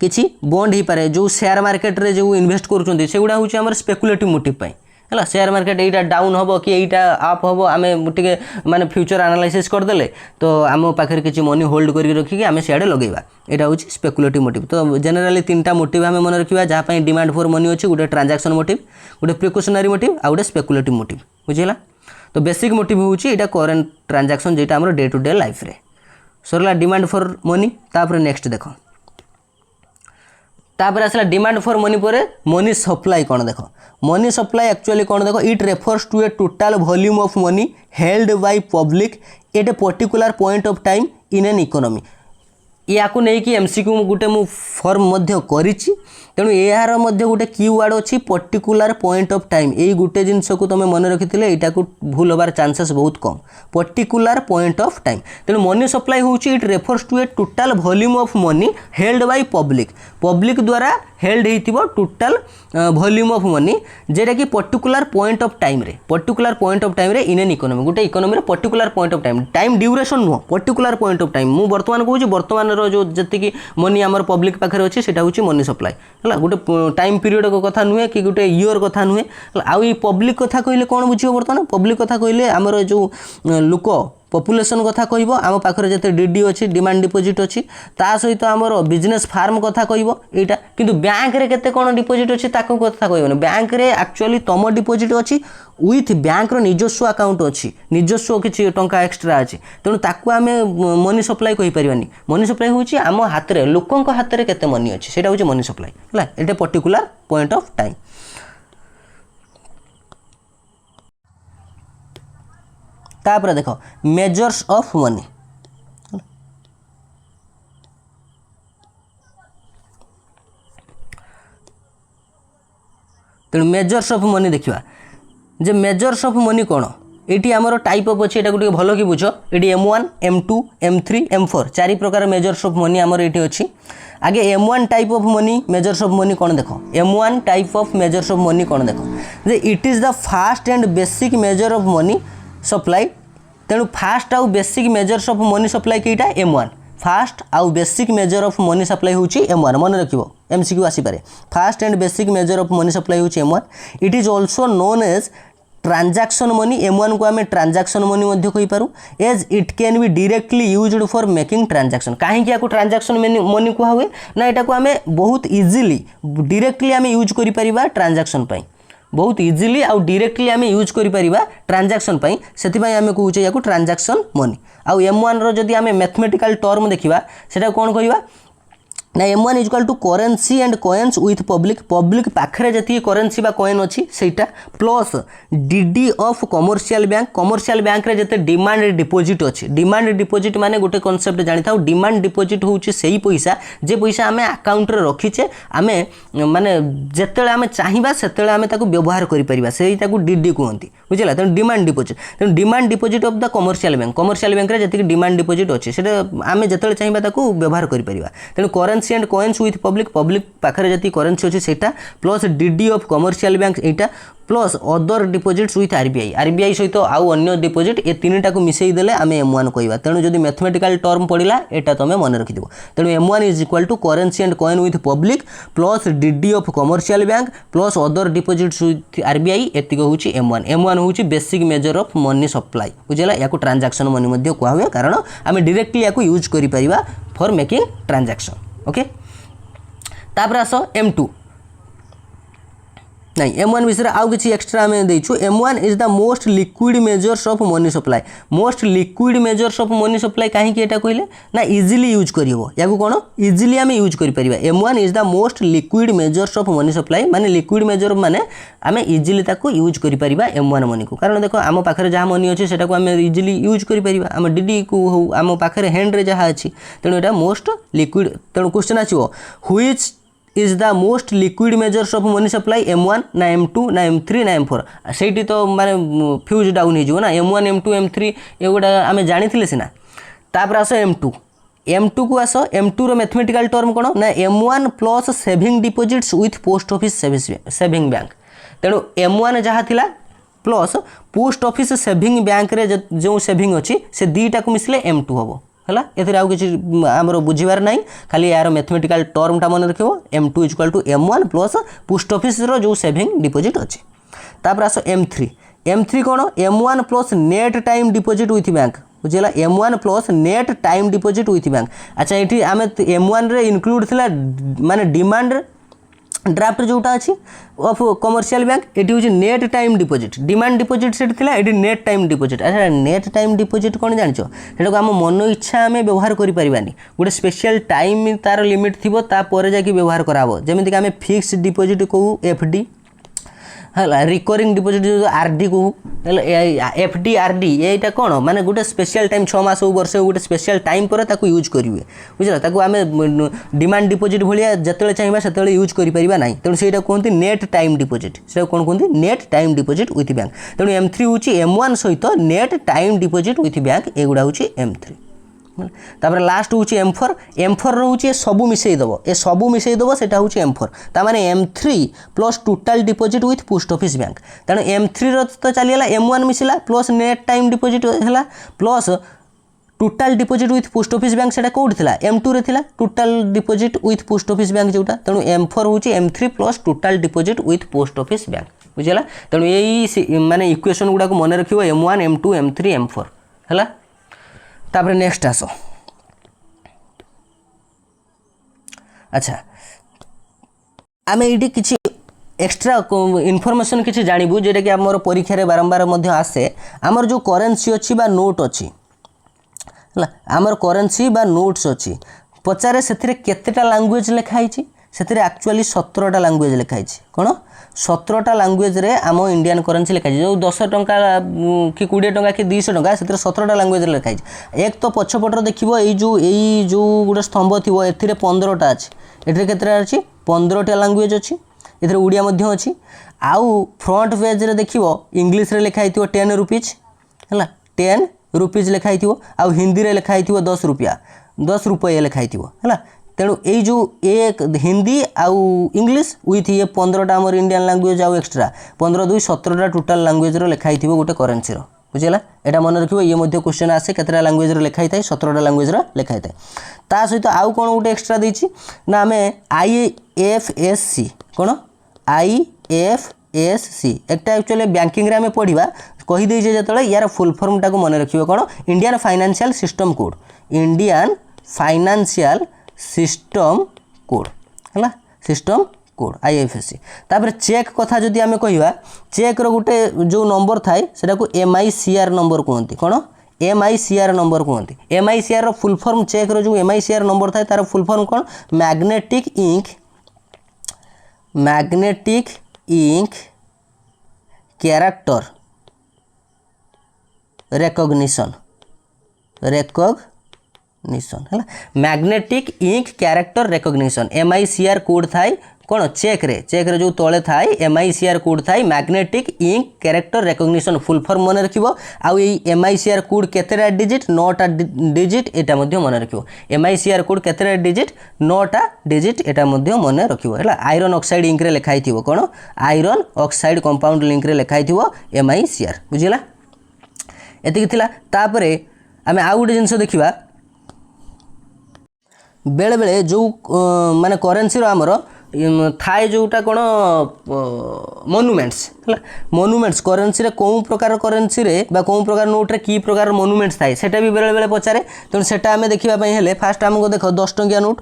किछि बॉन्ड ही पारे जो शेयर मार्केट रे जो इन्वेस्ट करूछंती सेगुडा होछि हमर स्पेकुलेटिव मोटिव पई हला शेयर मार्केट एटा डाउन होबो कि एटा अप होबो आमे टिके माने फ्यूचर एनालिसिस कर देले तो आम पाखरे किछि मनी होल्ड करी रखि कि आमे शेयर लगेबा एटा होछि स्पेकुलेटिव मोटिव तो जनरली तीनटा मोटिव आमे मन रखिबा जहा पई डिमांड फॉर मनी अछि गुटे ट्रांजैक्शन मोटिव गुटे प्रिकॉशनरी मोटिव आ गुटे स्पेकुलेटिव मोटिव बुझिला तो बेसिक मोटिव होछि एटा करंट ट्रांजैक्शन जेटा हमर डे टू डे लाइफ रे सरला डिमांड फॉर मनी तापर नेक्स्ट देखो तापर आसला डिमांड फॉर मनी पर मनी सप्लाई कौन देख मनी सप्लाई एक्चुअली कौन देख it refers to a total volume of money held by public at a particular point of time in an economy या को नहीं कि एमसीक्यू गुटे मु फॉर्म मध्य करिछि तेणु यार मध्य गुटे कीवर्ड अछि पर्टिकुलर पॉइंट ऑफ टाइम एई गुटे जिंस को तुम मन रखिथिले एटा को भूल होबार चांसेस बहुत कम पर्टिकुलर पॉइंट ऑफ टाइम तेणु मनी सप्लाई होछि it refers to a total volume of money held by public public द्वारा हेल्ड हेतिबो टोटल वॉल्यूम ऑफ मनी जेटा कि पर्टिकुलर पॉइंट ऑफ टाइम रे इन एन इकोनॉमी गुटे इकोनॉमी रे particular point of time duration no particular point of time मु वर्तमान कहूँ वर्तमान रो जो जति कि मनी हमर पब्लिक पाखरे अछि सेटा होछि मनी सप्लाई हला गुटे टाइम पीरियड को कथा नुहे कि गुटे ईयर कथा नुहे आ ई पब्लिक कथा कहले कोन बुझियो वर्तमान पब्लिक कथा कहले हमर जो लोक पॉपुलेशन कथा कहबो आम पाखरे जते डीडी अछि डिमांड डिपॉजिट अछि ता सहित हमर बिजनेस फार्म कथा कहबो एटा किंतु बैंक रे केते कोन डिपॉजिट अछि ताको कथा कहबो बैंक रे एक्चुअली तम डिपॉजिट अछि विथ बैंक रो निजस्व अकाउंट अछि निजस्व किछि टंका एक्स्ट्रा अछि तेणु ताकू आमे मनी सप्लाई कहि परिबानी मनी सप्लाई होछि आम हाथ रे लोकंक हाथ रे केते मनी अछि सेटा होछि मनी सप्लाई हला एटा पर्टिकुलर पॉइंट ऑफ टाइम तापर देखो मेजर्स ऑफ मनी तेणु मेजर्स ऑफ मनी देखिवा जे मेजर्स ऑफ मनी कौन ये आमर टाइप ऑफ अच्छे ये भल कि बुझ ये M1 M2 M3 M4 चारि प्रकार मेजर्स ऑफ मनी आमर ये अच्छी आगे M1 type of money measures of money कौन देख M1 type of measures of money कौन देख जे it is the first and basic measure of money supply तेणु फास्ट आउ basic measures of money supply कईटा M1 फास्ट आउ basic measure of money supply होची M1 मन रखिबो MCQ आसी पारे first and basic measure of money supply होची M1 it is also known as transaction money M1 को आम ट्रांजैक्शन मनी मध्य कहि पारू as it can be directly used for making transaction काहे कि याको ट्रांजैक्शन मनी को हुए ना एटा को आम बहुत इजीली डायरेक्टली आम यूज करि परिबा ट्रांजैक्शन पई बहुत इजीली आउ डायरेक्टली आम यूज करि परिबा ट्रांजैक्शन पई सेति पई आम कहूचे याको ट्रांजैक्शन मनी आउ M1 रो जदि आम मैथमेटिकल टर्म देखिबा सेटा कोन कहिबा ना M1 is equal to currency and coins with public public पाखरे जति करेन्सी बा कॉइन अछि सेटा plus DD of commercial bank रे जते डिमांड डिपॉजिट अछि डिमांड डिपॉजिट माने गोटे कांसेप्ट जानि थाउ डिमांड डिपॉजिट होउछि सेही पैसा जे पैसा आमे अकाउंट रे रखिछे आमे माने जेतेले आमे चाहिबा सेतेले आमे ताको व्यवहार करि परिबा सेही ताको डीडी कहंती बुझला त demand deposit of the commercial bank रे जति डिमांड डिपॉजिट अछि सेटा आमे जेतेले चाहिबा ताको व्यवहार करि परिबा तेनु currency and coins with public पाखरे जति करेन्सी अछि सेटा plus DD of commercial bank एटा plus other deposits with RBI सहित आउ अन्य डिपॉजिट ए तीनटा को मिसई देले आमे M1 कहबा तेणु जदि मैथमेटिकल टर्म पड़िला एटा तमे मन रखि दिबो तेणु M1 is equal to currency and coin with public plus DD of commercial bank plus other deposits with RBI एतिक होउची M1 होउची basic measure of money supply बुझला याको ट्रांजैक्शन मनी मध्ये कोआ हुए कारण आमे डायरेक्टली याको यूज करि परिबा फॉर मेकिंग ट्रांजैक्शन ओके तापर आसो M2 नहीं M1 विषय आउ किसी एक्स्ट्रा आम देचु M1 is the most liquid measures of money supply most liquid measures of money supply कहीं एटा कहले ना इजिली यूज करिवो या को कोन इजिली आम यूज करि परिबा M1 is the most liquid measures of money supply माने लिक्विड मेजर माने आम इजिली ताको यूज करि परिबा M1 मनी को कारण देखो आम पाखरे जहाँ मनी अछि सेटा को आम इजिली यूज करि परिबा आम डीडी को हो आम पाखरे हैंड रे जहाँ अछि तेणु एटा मोस्ट लिक्विड तेणु क्वेश्चन आछिवो which is the most liquid measures of money supply M1 ना M2 ना M3 ना M4 सेठी तो माने फ्यूज डाउन हो ना M1 M2 M3 एगुड़ा आम जानी सीना तापर आस M2 को आस M2 रो मैथमेटिकल टर्म कौन ना M1 plus saving deposits with post office saving bank तेणु M1 जहाँ थिला plus post office saving bank रे जो सेविंग अच्छी से दीटा को मिसले M2 हम है एथिरे आउ किसी आमर बुझीबार नहीं खाली यार मैथमेटिकल टर्मटा मन रखियो M2 equal to M1 plus post office रो जो सेविंग डिपोजिट अच्छी तापर आस M3 कौन M1 plus net time deposit with bank बुझेगा M1 plus net time deposit with bank अच्छा ये आम M1 रे इनक्लूड थिला माने डिमांड ड्राफ्ट जोटा अच्छी ऑफ कमर्शियल बैंक ये हूँ net time deposit demand deposit से ये नेट टाइम डिपोजिट अच्छा नेट टाइम डिपोजिट कौन जान से आम मन इच्छा आम व्यवहार करें गोटे स्पेशल टाइम तार लिमिट थी तापर जाकि व्यवहार कराब जमीक आम फिक्स डिपोजिट कहू FD है रिकरिंग डिपोजिट जो RD कहू FD RD यहीटा कौन माने गोटे स्पेशल टाइम 6 मास वर्ष गोटे स्पेशल टाइम पर ताकू यूज करेंगे बुझल ताकू आम डिमांड डिपोजिट भाया जिते चाहिए से यूज करें ना तेणु से कहते नेट टाइम डिपोजिट से कौन कहते net time deposit with bank तेणु M3 हूँ M1 सहित net time deposit with bank एगुड़ा हूँ M3 तापर लास्ट हूँ M4 रोचे सबू मिसईदेव ए सबू मिसईदेव से हूँ M4 ताने M3 plus total deposit with post office bank तेणु M3 तो चलीगला M1 मिसला प्लस नेट टाइम डिपोजिट है plus total deposit with post office bank से कौट था M2 रे थिला total deposit with post office bank जोटा तेणु M4 हूँ M3 plus total deposit with post office bank बुझेगा तेणु यही माने इक्वेशन गुड़ा मन रखियो M1 M2 M3 M4 है तापर नेक्स्ट आस अच्छा आम ये किसी एक्स्ट्रा इनफॉरमेशन किसी जानबू जेटा कि आमर परीक्षा बारंबार आसे आमर जो करेन्सी अच्छी बा नोट अच्छी है आमर करेन्सी बा नोट्स अच्छी पचारे से केतेटा लैंग्वेज लिखाई से एक्चुअली 17टा लैंग्वेज लिखाई कौन 17टा लैंग्वेज रे आम इंडियन करेन्सी लिखाई जो 10 टंका कि 20 टंका कि 200 टंका से 17टा लैंग्वेज लिखाई एक तो पछपटर देखिबो यही जो गोटे स्तंभ थी ए 15टा अच्छी ये केतटा अच्छी 15टा लैंग्वेज अच्छी ए ओडिया मध्य अच्छी आउ फ्रंट पेज रे देखिबो इंग्लिश रे लिखाई 10 रुपीज है 10 रुपीज लिखाई आउ हिंदी रे लिखाई 10 रुपया 10 रुपये लिखाई है तेणु यही जो एक हिंदी आउ इंग्लिश विथ ये 15टा आमर इंडियन लैंग्वेज आउ एक्स्ट्रा 15 2 17टा टोटाल लैंग्वेज लिखाई गोटे करेन्सी बुझेगा यहाँ मन रखिए ये मध्य क्वेश्चन आसे केतटा लैंग्वेज लिखाई था 17टा लैंग्वेज लिखाई था ता सहित आउ कौन गोटे एक्स्ट्रा देछि ना आम IFSC कौन IFSC एक एक्चुअली बैंकिंग रे आम पढ़ा कहीदे जो यार फुल फॉर्मटा को मन रखिए कौन Indian financial system code Indian financial system code है सिस्टम कोड IFSC तापर चेक कथा जदि आम कहिबा चेक रो गोटे जो नंबर थाए सेटा को MICR नंबर कहते कौन MICR नंबर कहते MICR रो फुल फॉर्म चेक रो जो MICR नंबर थाए तार फुल फॉर्म कौन मैग्नेटिक इंक कैरेक्टर रिकॉग्निशन है magnetic ink character recognition MICR code थाए कौन चेक रे जो तले थाए MICR कोड थाए magnetic ink character recognition full form मन रखिबो आउ ये MICR कोड केतेटा डिजिट 9टा डिजिट एटा मध्य मन रखिबो MICR कोड केतेटा डिजिट 9टा डिजिट एटा मध्य मन रखिबो है आयरन ऑक्साइड इंक रे लिखाई थिबो कौन आयरन ऑक्साइड कंपाउंड लिंक रे लिखाई थिबो MICR बुझिला एतिक थिला तापरे आमे आउ गोटे जिंस देखिबा बेले बेले जो माने करेन्सी रो हमरो थाए जोटा कौन मोनुमेंट्स है मोनुमेंट्स करेन्सी रे कौ प्रकार करेन्सी रे बा कौ प्रकार नोट रे की प्रकार मोनुमेंट्स थाए सेटा भी बेले बेले पचारे तेणु सेटा आमे देखिबा पई हेले फास्ट हमको देखो 10 टंकिया नोट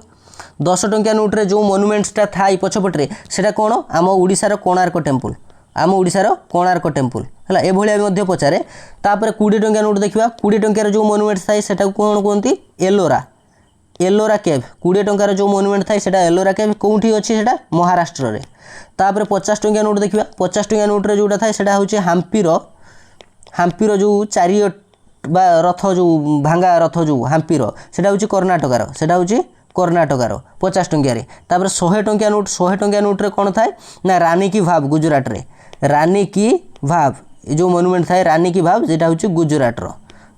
दस टंकिया नोट रे जो मोनुमेंट्सटा थाई पछपटे सेटा कौन आम ओडिशार कोणार्क टेम्पल आम ओडिशार कोणार्क टेम्पल है ये पचारे तापर 20 टंकिया नोट देखा 20 टंकियार जो मोनुमेंट्स थाए सेटा कौन कहते एलोरा एलोरा केव 20 टंकार जो मोनुमेंट थाए सेटा एलोरा केव कौटी अच्छी सेटा महाराष्ट्र रे तापर 50 टंकिया नोट देखा 50 टंकिया नोट रे जोटा थाए सेटा होची हाम्पीर जो चारियट बा रथ जो भांगा रथ जो हाम्पीर सेटा होची कर्णाटकार सेटा होची कर्णाटकार 50 टंकिया तापर 100 टंकिया नोट रे कौन थाए ना रानी की भाव गुजरात रे रानी की भाव जो मोनुमेंट थाए रानी की भाव जेटा होची गुजरात रो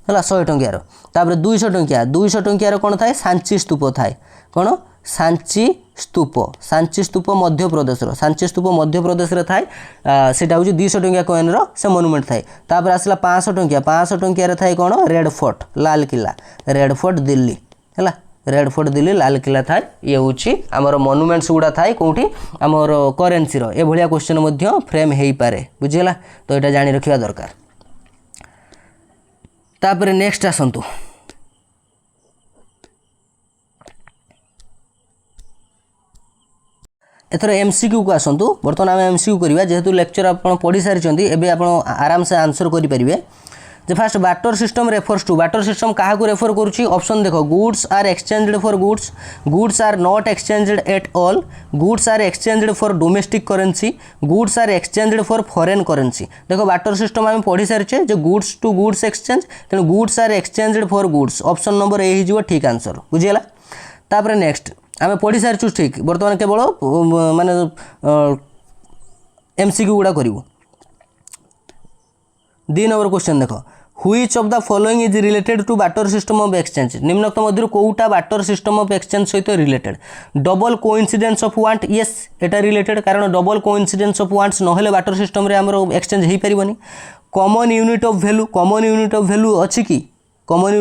है 100 टंकियार तापर 200 टंकियार कौन थाए सांची स्तूप थाए कौन सांची स्तूप मध्य प्रदेश थाए सेटा होची 200 टंकिया कॉइन रो से मोनुमेंट थाए तापर आसला 500 टंकिया थाए कौन red fort Lal Qila red fort Delhi है रेड फोर्ट दिल्ली लाल किला थाए ये होची आमर मोनुमेंट्स गुड़ा थाए कौटी आमर करेन्सी रो ए भलिया क्वेश्चन मध्य फ्रेम हेई पारे बुझिला तो एटा जानि रखिया दरकार तापर नेक्स्ट आसतु एथर एमसीक्यू को आसतु बर्तमान आम एमसीक्यू करवा जेहेतु लेक्चर आप पढ़ी सारी एबे आप आराम से आंसर करेंगे जे first barter system refers to barter system क्या रेफर करुच्ची ऑप्शन देखो goods are exchanged for goods are not exchanged at all goods are exchanged for domestic currency goods are exchanged for foreign currency देखो barter system आम पढ़ी सारी जो goods to goods exchange तेणु goods are exchanged for goods option number A हो ठीक answer बुझीगला तापर next आम पढ़ी सारी ठीक बर्तमान केवल माने एमसीक्यू गुड़ा करूँ 2 नंबर क्वेश्चन देखो Which of the following is related to barter system of exchange निम्नोक्त मध्य कोटा barter system of exchange सहित related double coincidence of want yes Etah related कारण double coincidence of wants नहेले barter system रे हमरो exchange hay परिबनी common unit of value अछि कि common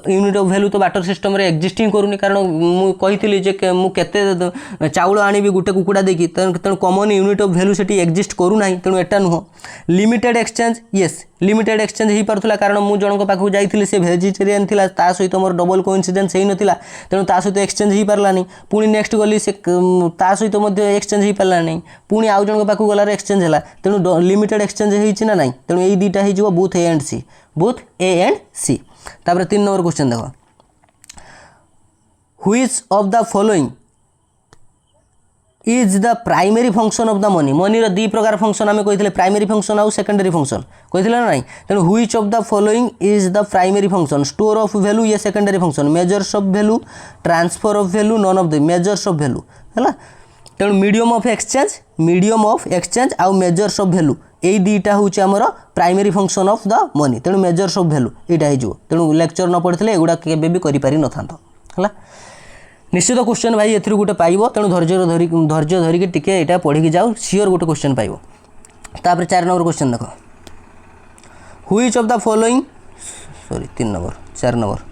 unit of value तो बाटर सिस्टम रे एक्जिस्टिंग करूनी कारण मु कहितली जे मु केते चाउल आनिबी गुटे कुकुडा देखि तेणु कॉमन यूनिट ऑफ वैल्यू सेठी एक्जिस्ट करू नाही तेणु एटा नुह limited exchange yes limited exchange ही परथला कारण मु जनक पाखु जाइथिली से वेजिटेरियन थिला ता सहित मोर डबल कोइन्सिडेंस हेई नथिला तेणु ता सहित एक्सचेंज ही परला नहीं पुणी नेक्स्ट गली से ता सहित मध्ये एक्सचेंज ही परला नहीं पुणी आउ जनक पाखु गलार एक्सचेंज हला तेणु लिमिटेड एक्सचेंज हेइछि ना नाही तेणु एई दुईटा हेइ जिवो बोथ ए एंड सी तापर 3 नंबर क्वेश्चन देखो which of the following is the primary function of the money money रो दी प्रकार फंक्शन आमे कहितले प्राइमरी फंक्शन आउ सेकेंडरी फंक्शन कहितले ना नाही तेणु which of the following is the primary function store of value ये secondary function measures of value transfer of value none of the measures of value हैला तेणु मीडियम ऑफ एक्सचेंज आउ measures of value यही दुईटा हूँ आमर primary function of the money तेणु measures of value यहाँ हो तेणु लेक्चर न पढ़ी एगुड़ा केबे भी करि न था है निश्चित क्वेश्चन भाई एथि गोटे पाइब तेणु धैर्य धरिकी टिके यहाँ पढ़ी जाओ सियोर गोटे क्वेश्चन पाइब तापर 4 नंबर क्वेश्चन देख which of the following 4 number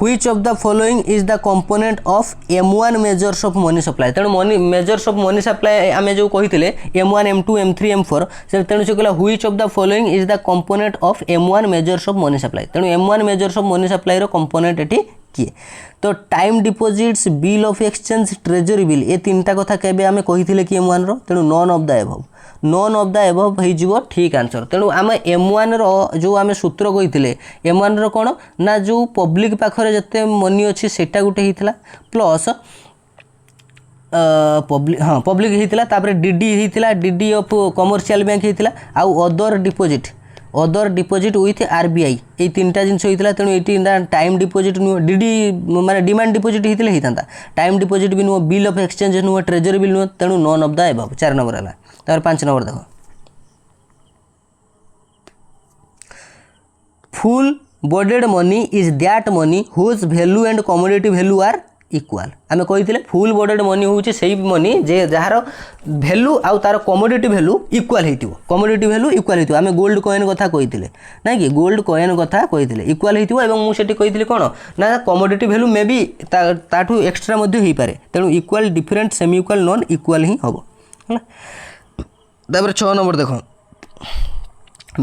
Which of the following is the component of M1 measures of money supply तेणु money measures of money supply आम जो कही M1 M2 M3 M4 से तेणु से कहला which of the following is the component of M1 measures of money supply तेणु M1 measures of money supply रो component एटी किए तो time deposits bill of exchange treasury bill ये 3टा कथा केबे आमे कहिथिले कि M1 रो तेणु नॉन ऑफ द एबव हो ठीक आंसर तेणु आम M1 रो जो आमे सूत्र कहिथिले M1 रो कोन ना जो पब्लिक पाखरे जते मनी अछि सेटा गुटे हितला प्लस पब्लिक हितला तापर डीडी हितला डीडी ऑफ कमर्शियल बैंक हितला आउ अदर डिपोजिट विथ आरबीआई ये 3टा जिनस होता तेणु ये टाइम डिपोजिट नुह डीडी माने डिमांड डिपोजिट होता टाइम डिपोजिट भी नुह बिल ऑफ एक्सचेंज नुह ट्रेजरी बिल नुह तेणु none of the above 4 number है तार 5 नंबर देख full bodied money is that money whose value and commodity value are equal आम कही फुल बॉडेड मनी हूँ से मनी जे जार भैल्यू आउ तार कमोडिटी भैल्यू इक्वाल हो कमोडिटी भैल्यू इक्वाल हो आम गोल्ड कॉइन कथा कही ना कि गोल्ड कॉइन कथा कही इक्वाल हो मुझे कही कौन ना कमोडिटी भैल्यू मे भी ताठू एक्सट्रा हो पारे तेणु equal different semi equal non equal ही हम तापर 6 नंबर देख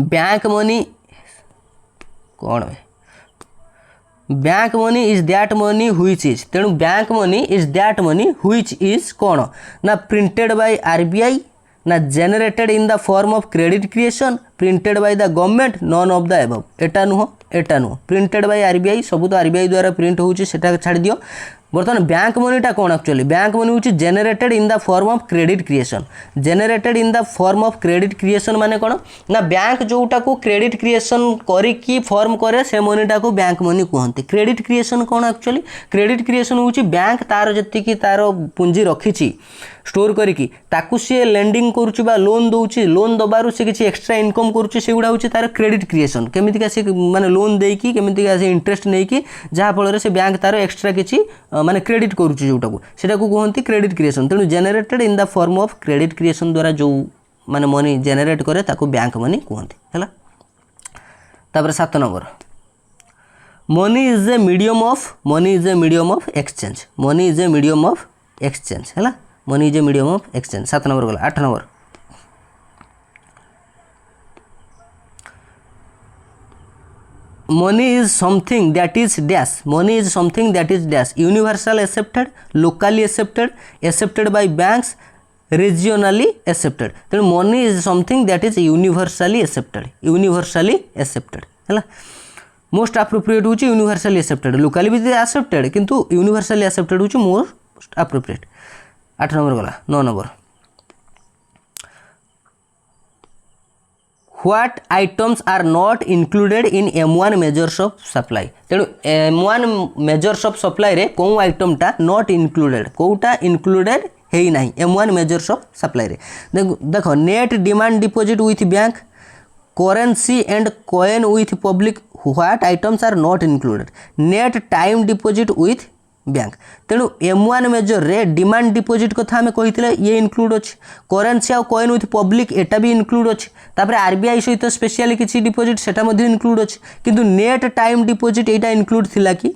बैंक मनी कौन bank money is that money which is, तेणु bank money is that money which is कौन ना प्रिंटेड बाय आरबीआई ना generated in the form of credit creation printed by the government none of the above. एटा नुह printed by RBI, सब तो RBI द्वारा print होउची सेटा छाड़ दियो। बर्तमान बैंक मनीटा कौन एक्चुअली बैंक मनी हूँ जेनेटेड in the form of credit creation. जेनेटेड in the form of credit creation माने कौन ना बैंक जोटा को क्रेडिट क्रिएशन करी फॉर्म करे से मनीटा को बैंक मनी कहते। क्रेडिट क्रिएशन कौन एक्चुअली क्रेडिट क्रिएशन हूँ बैंक तार जी तार पुंजी रखी स्टोर करिकी ताकू सी लेंडिंग करुच्ची लोन दौची लोन दबार से किसी एक्सट्रा इनकम करुच्ची सेगुड़ा हूँ तार क्रेडिट क्रिएशन केमितिका से माने लोन देकी केमितिका से इंटरेस्ट नहीं कि जहाँ फल से बैंक तार एक्सट्रा किसी माने क्रेडिट करुच्ची जोटा को सेटा को कहते क्रेडिट क्रिएशन। तेणु जेनेटेड in the form of credit creation द्वारा जो माने मनी जेनेरेट करे ताकू बैंक मनी कहते है। तापर 7 number money is a medium of exchange. Money is a medium of exchange है money is a medium of exchange. 7 number गला। 8 number money is something that is dash money is something that is dash universal accepted locally accepted by banks regionally accepted। तेणु money is something that is universally accepted है most appropriate हूँ universally accepted locally भी accepted किंतु universally accepted हूँ most appropriate। 8 number गला। 9 number What items are not included in M1 measures of supply। तेणु M1 measures of supply रे कौ item टा not included कोटा included है ही नहीं M1 measures of supply रे। देखो net demand deposit with bank currency and coin with public what items are not included net time deposit with bank. तेणु M1 major रे demand deposit कथा आम कही ये इनक्लूड अच्छे करेन्सी आ कॉइन विथ पब्लिक एटा भी इनक्लूड अच्छे तापर आरबीआई सहित स्पेशली किसी डिपोजिट सेटा मध्य इनक्लूड अच्छे किंतु नेट टाइम डिपोजिट एटा इनक्लूड थिला कि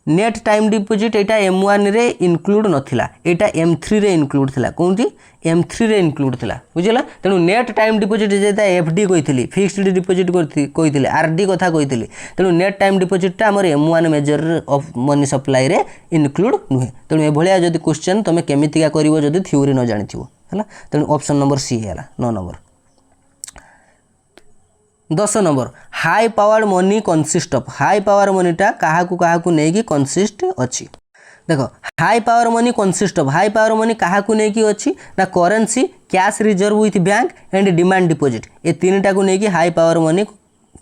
नेट टाइम डिपोजिट एटा M1 रे इनक्लूड नथिला एटा M3 रे इनक्लूड थिला कोनटी M3 रे इनक्लूड थिला बुझिला। तेणु नेट टाइम डिपोजिट जेता एफडी कही फिक्स्ड डिपोजिट कही आरडी कथा कही तेणु नेट टाइम डिपोजिटा आमर M1 major of money supply रे इनक्लूड नुहे। तेणु ए भलिया जदि क्वेश्चन तुम केमितिका करिवो जदि थ्योरी न जानिथिवो हैला। तेणु ऑप्शन नंबर सी हैला 9 number. 10 number high power money consist of high power मनीटा काहाकू नेकी कनसिस्ट अच्छी। देखो high power money consist of high power money काहाकू नेकी अच्छी ना currency cash reserve with bank and demand deposit ए तीनटा को नेकी हाई पावर मनी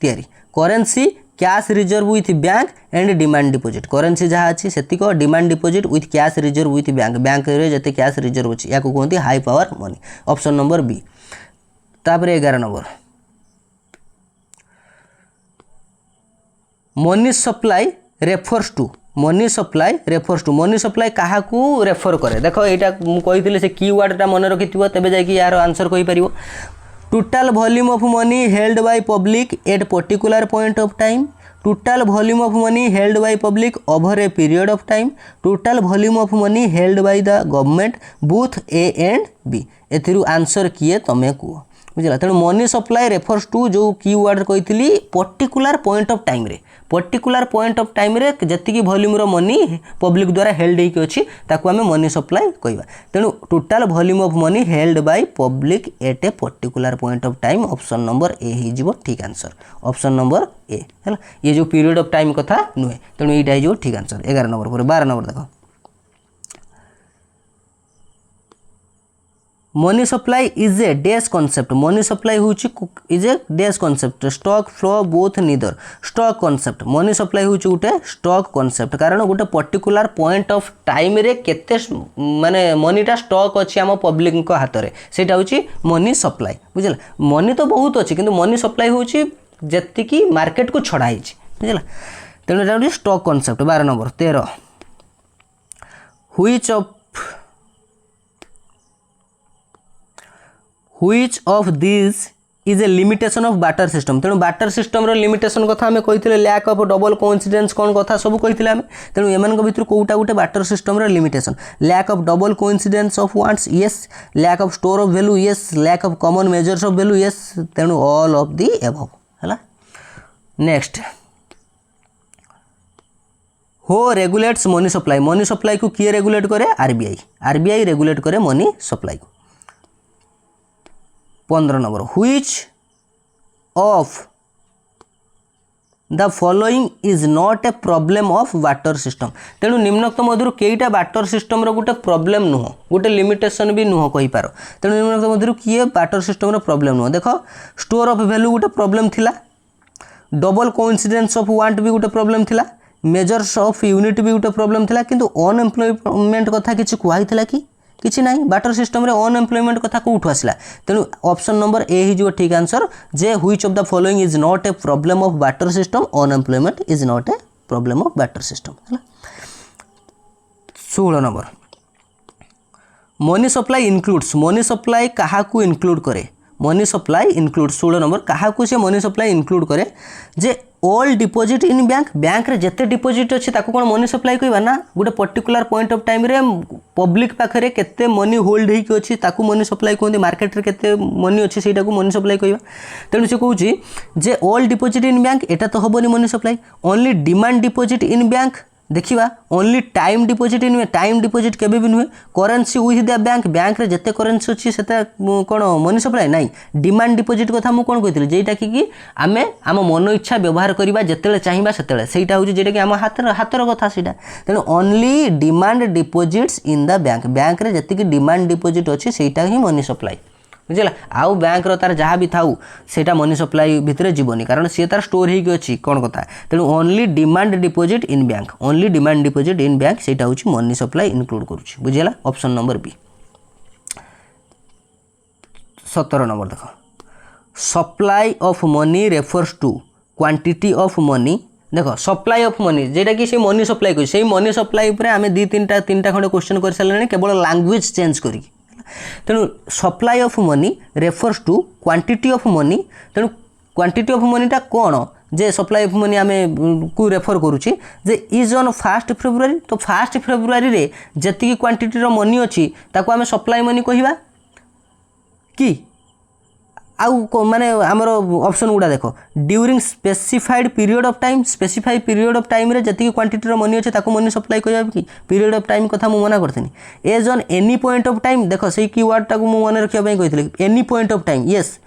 तैयारी currency cash reserve with bank and demand deposit currency जहाँ अच्छी से demand deposit with cash reserve with bank रे जते कैश रिजर्व अच्छी या कहते high power money option number B. तापर 11 number money supply refers to money supply क्या रेफर करे। देख यहाँ कही से कीवर्डटा मन रखि तेज जा यार आंसर कहीपर total volume of money held by public at particular point of time total volume of money held by public over a period of time total volume of money held by the government both A and B एथिरु answer किए तमें कह बुझला। तेणु money supply refers to जो keyword कही particular point of time रे particular point of time रे जति वॉल्यूम रो मनी पब्लिक द्वारा हेल्ड होगी अच्छी ताकू आम मनी सप्लाई कहवा। तेणु total volume of money held by public at a particular point of time option number A हो ठीक आंसर ऑप्शन नंबर ए है। ये जो पीरियड ऑफ टाइम कथा नुहे तेणु यहाँ हो ठीक आंसर। 11 नंबर पर 12 नंबर देख money supply is a dash concept money supply हूँ is a dash concept stock flow both neither stock concept money supply हूँ गोटे स्टॉक कॉन्सेप्ट कारण गोटे पर्टिकुलर पॉइंट ऑफ टाइम रे केते माने मनीटा स्टॉक अच्छी आम पब्लिक हाथ में सेटा हूँ मनी सप्लाई बुझला। मनी तो बहुत अच्छी किंतु मनी सप्लाई हूँ जी मार्केट को छड़ाई बुझला। तेणु यहाँ stock concept. 12 number 13 which of this is a limitation of barter system. तेणु बाटर सिस्टम रो लिमिटेशन कथा आम कही लैक ऑफ डबल कोइंसिडेंस कौन कथा सब कही आम। तेणु एम भर कौटा गोटे बाटर सिस्टम रो limitation lack of double coincidence of wants yes lack of store of value yes lack of common measures of value yes. तेणु ऑल ऑफ दी एबव है। नेक्स्ट हो रेगुलेट्स मनी सप्लाई को किए regulate करे RBI regulate करे money supply को 15 number which of the following is not a problem of barter system तेणु निम्नोक्त मध्य कईटा वाटर सिस्टम गोटे प्रॉब्लम नुह गोटे लिमिटेशन भी नुह कही पार तेणु निम्नोक्त मध्य किए वाटर सिस्टम प्रॉब्लम नुह देख स्टोर ऑफ वैल्यू गोटे प्रॉब्लम थिला डबल कोइंसिडेंस ऑफ वांट भी गोटे प्रॉब्लम थिला मेजर्स ऑफ यूनिट भी गोटे प्रॉब्लम थिला किंतु अनएम्प्लॉयमेंट कथा किछि कुहाइथिला कि किछि नाही वाटर सिस्टम रे अनएम्प्लॉयमेंट कथा कोठु आसला तेणु ऑप्शन नंबर ए ही जो ठीक answer J which of the following is not a problem of barter system unemployment is not a problem of barter system है 16 number money supply includes money supply कहा को include करे money supply include 16 number क्या से money supply include करे जे all deposit in bank रे जेते deposit अच्छी कौन मनी सप्लाई कहवा ना गोटे पर्टिकुलर पॉइंट ऑफ टाइम रे पब्लिक पाखे केते मनी होल्ड होइक अच्छी ताकू मनी सप्लाई कहते मार्केट रे केते मनी अच्छी सेटा को मनी सप्लाई कहवा तेणु से कहूँ जे ऑल डिपोजिट इन बैंक एटा तो हेनी money supply only demand deposit in bank देखिवा ओनली टाइम डिपोजिट नुहे टाइम डिपोजिट केबे भी नुहे करेन्सी विथ द बैंक रे जेते करेन्सी अच्छी सेटा कौन मनी सप्लाई नाई डिमांड डिपोजिट कथा मु कौन कहती जेटा कि आमे आम मन इच्छा व्यवहार करवा जिते चाहिए से सेटा हूँ जेटा कि आम हाथर कथा सेटा तेणु only demand deposits in the bank रे जेतिकी डिमांड डिपोजिट अच्छी सेटा ही मनी सप्लाई बुझला आउ बैंक तार जहाँ भी थाऊ सेटा मनी सप्लाई भितर जीवनी कारण सी तार स्टोर होगी अच्छी कौन कथा तेणु only demand deposit in bank only demand deposit in bank सेटा हूँ मनी सप्लाई इनक्लूड करुच्ची बुझेगा ऑप्शन नंबर बी 17 नंबर देख supply of money refers to quantity of money देख सप्लाई ऑफ मनी जेटा कि से मनी सप्लाई कर से मनी सप्लाई आम दी तीन खंडे क्वेश्चन कर सारे केवल लैंग्वेज चेंज करी तेणु supply of money refers to quantity of money तेणु क्वांटिटी ऑफ मनीटा कौन जे सप्लाई ऑफ मनी आम को रेफर करुच्ची जे इज ऑन 1 फेब्रुआरी तो 1 फेब्रुआरी रे जति क्वांटिटी रो मनी अच्छी ताको आम सप्लाई मनी कहवा कि आउ माने आमर ऑप्शन गुड़ा देख during specified period of time specified period of time रे जति क्वांटिटी रो मनी अच्छे ताको मनी सप्लाई कहबा कि पीरियड ऑफ टाइम कथा मु मना करथिनी as on any point of time देख सेही कीवर्ड टाको मु मन रखिया पई कहितली any point of time yes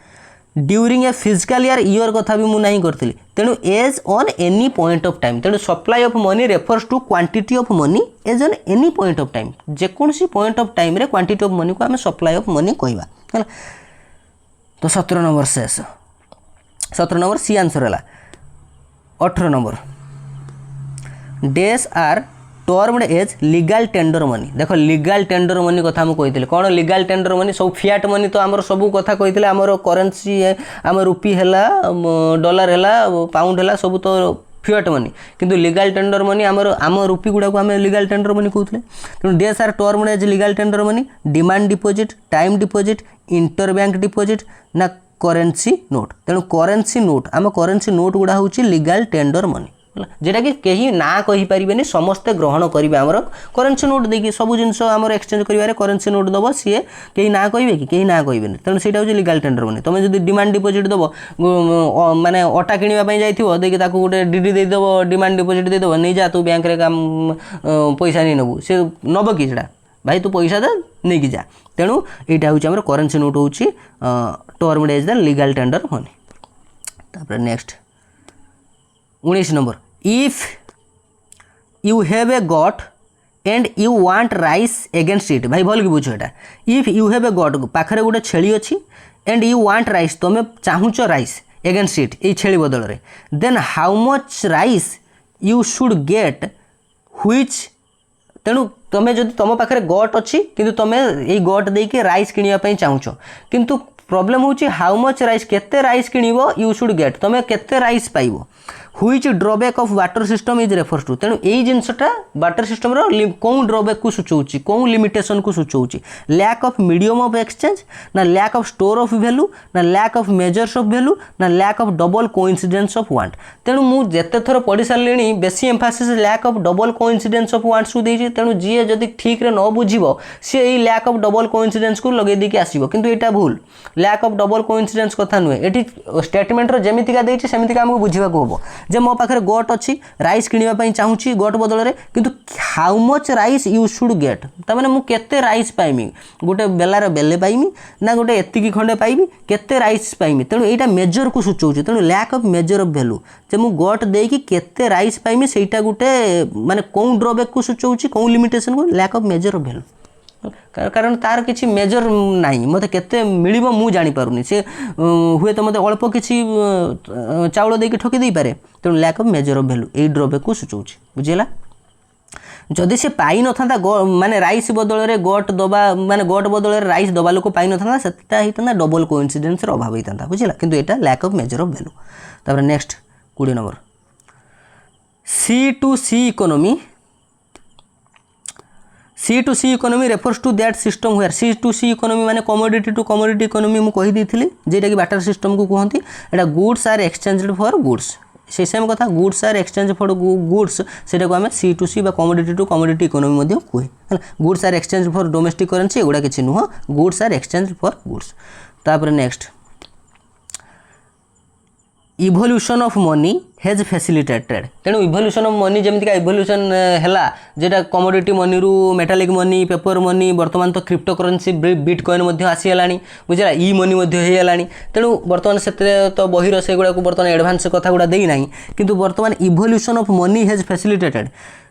during a physical year कथा भी मु नहीं करथिली तेणु as on any point of time तेणु supply of money refers to quantity of money as on any point of time जेकोसी पॉइंट ऑफ टाइम रे quantity of money को आम सप्लाई ऑफ मनी कहबा है तो 17 नंबर शेष 17 नंबर सी आंसर है 18 number these are termed as legal tender money देख लीगल टेंडर मनी कथा मुझे कही कौन लीगल टेंडर मनी सब फियाट मनी तो आमर सब कथा कही आमर करेन्सी आम रुपी है डॉलर है पाउंड है सब तो फियाट मनी किंतु लीगल टेंडर मनी आम रुपी गुड़ा को आम लीगल टेंडर मनी कहते तेणु these are termed as legal tender money demand deposit time deposit inter bank deposit ना करेन्सी नोट तेणु करेन्सी नोट आम करेन्सी नोट गुड़ा हूँ लीगल टेंडर मनी जेटा कि कहीं ना कही पारे समस्ते ग्रहण करेंगे आमर करेन्सी नोट देखिए सब जिनस आम एक्सचेंज करेंगे करेन्सी नोट दब सी कहीं ना कहे कि कहीं ना कहे तेणु से हूँ लीगल टेंडर मनी तुम जो डिमांड डिपोजिट दब माने अटा किणवाई जाइए देखिए गोटे डीडी देदेव डिमांड डिपोजिट देदेव नहीं जा तू बैंक काम पैसा नहीं नबू से नब कि भाई तू पैसा दे नहीं कि जा तेणु यहाँ हूँ आम करेन्सी नोट हूँ termed as the legal tender money तापर next 19 number if you have a goat and you want rice against it भाई भल कि बुझ एटा if you have a goat पाखरे गोटे छेली अच्छी एंड यू वांट राइस तुम चाहूच राइस एगेन्स्ट इट ये छेली बदल रे then how much rice you should get which तेणु तुम्हें जब तुम पाखे गट अच्छी किंतु तुम ये गट देके राइस किणवाई चाहूच किंतु प्रॉब्लम हूँ हाउ मच राइस केते राइस किणव यू शुड गेट तुम केते राइस पाइब which drawback of barter system is refers to तेणु यही जिनसटा वाटर सिस्टम कौन ड्रॉबैक को सूचौची कौन लिमिटेशन को सूचौची lack of medium of exchange ना lack of store of value ना lack of measures of value ना lack of double coincidence of want तेणु मु जेते थर पढ़ी सारे बेसी Mphasis lack of double coincidence of wants को देछि तेणु जी जदि ठीक रे न बुझिबो सी यही लैक ऑफ डबल कोइंसिडेंस को लगे देके आसीबो किंतु एटा भूल लैक ऑफ डबल कोइंसिडेंस कथा नुहे एठी स्टेटमेंट रो जेमितिका देछि सेमितिका हमको बुझिबा को हबो जे मो पाखे गोट अच्छी राइस किणवाई चाहूँगी गोट बदल में किंतु how much rice you should gate तार मुझे केते राइस पाइमी गोटे बेलार बेले पाइमी ना गोटे एतिकी खंडे पाइबी केते राइस पाइमी तेणु यहाँ मेजर को सूचाऊँ तेणु lack of measure of value जे मुझे गोट देकी केते राइस पाइमी सेटा गोटे माने कौन ड्रॉबैक को सूचाऊँ कौन लिमिटेशन को lack of measure of value कारण तार किसी मेजर नहीं मत के मिल मु जापारूनी से हुए तो मत अल्प किसी चाउल देकी ठकी दे पारे तेणु lack of measure of value यही ड्रॉबैक को सूचाऊँ बुझीला जदि से पाई न था माने राइस बदल में गोट दबा माने गोट बदल में राइस दबा लोक पाई न था से होता डबल कोइंसिडेंस अभाव होता बुझीला किंतु एटा lack of measure of value तापर next 20 number C2C economy C2C economy refers to that system where C2C economy माने कमोडिटी टू कमोडिटी इकोनॉमी मु कहि देथिली जेटा कि बाटर सिस्टम को कहती एटा goods are exchanged for goods से सेम कथा goods are exchange for goods सेटा को आम C2C बा कमोडिटी टू कमोडिटी इकोनॉमी मध्य कहे goods are exchange for domestic currency एगुड़ा किसी नुह goods are exchange for goods तापर next evolution of money has facilitated तेणु इवोल्यूशन ऑफ मनी जमीक इवोल्यूशन है जेटा कमोडिटी मनी रू मेटालिक मनी पेपर मनी बर्तमान तो क्रिप्टो करेंसी बिटकॉइन आसीगला बुझा ई मनी होगा तेणु बर्तमान से तो बहिर से गुड़ा बर्तमान एडभांस कथा गुड़ा देना किंतु बर्तमान evolution of money has facilitated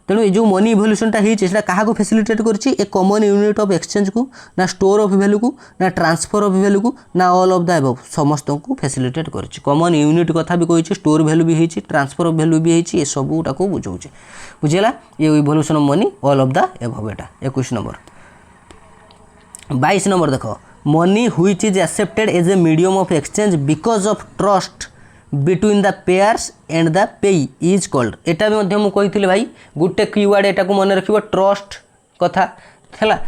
तेणु ये जो मनी इवोल्यूशनटा होता क्या फैसिलिटेट करछि ए कॉमन यूनिट ऑफ एक्सचेंज को ना स्टोर ऑफ वैल्यू को ना ट्रांसफर ऑफ वैल्यू को ना ऑल ऑफ द अबव समस्त को फैसिलिटेट करछि कॉमन यूनिट कथा भी कही स्टोर वैल्यू भी होती ट्रांसफर ऑफ वैल्यू भी होती सबूटा को बुझाऊे बुझेगा ये evolution of money all of the above एटा 21 नंबर 22 नंबर देख money which is accepted as a medium of exchange because of trust between the payers and the payee is called एटा भी मुझे भाई गोटे कीवर्ड एटा को मन रखिबो ट्रस्ट कथा है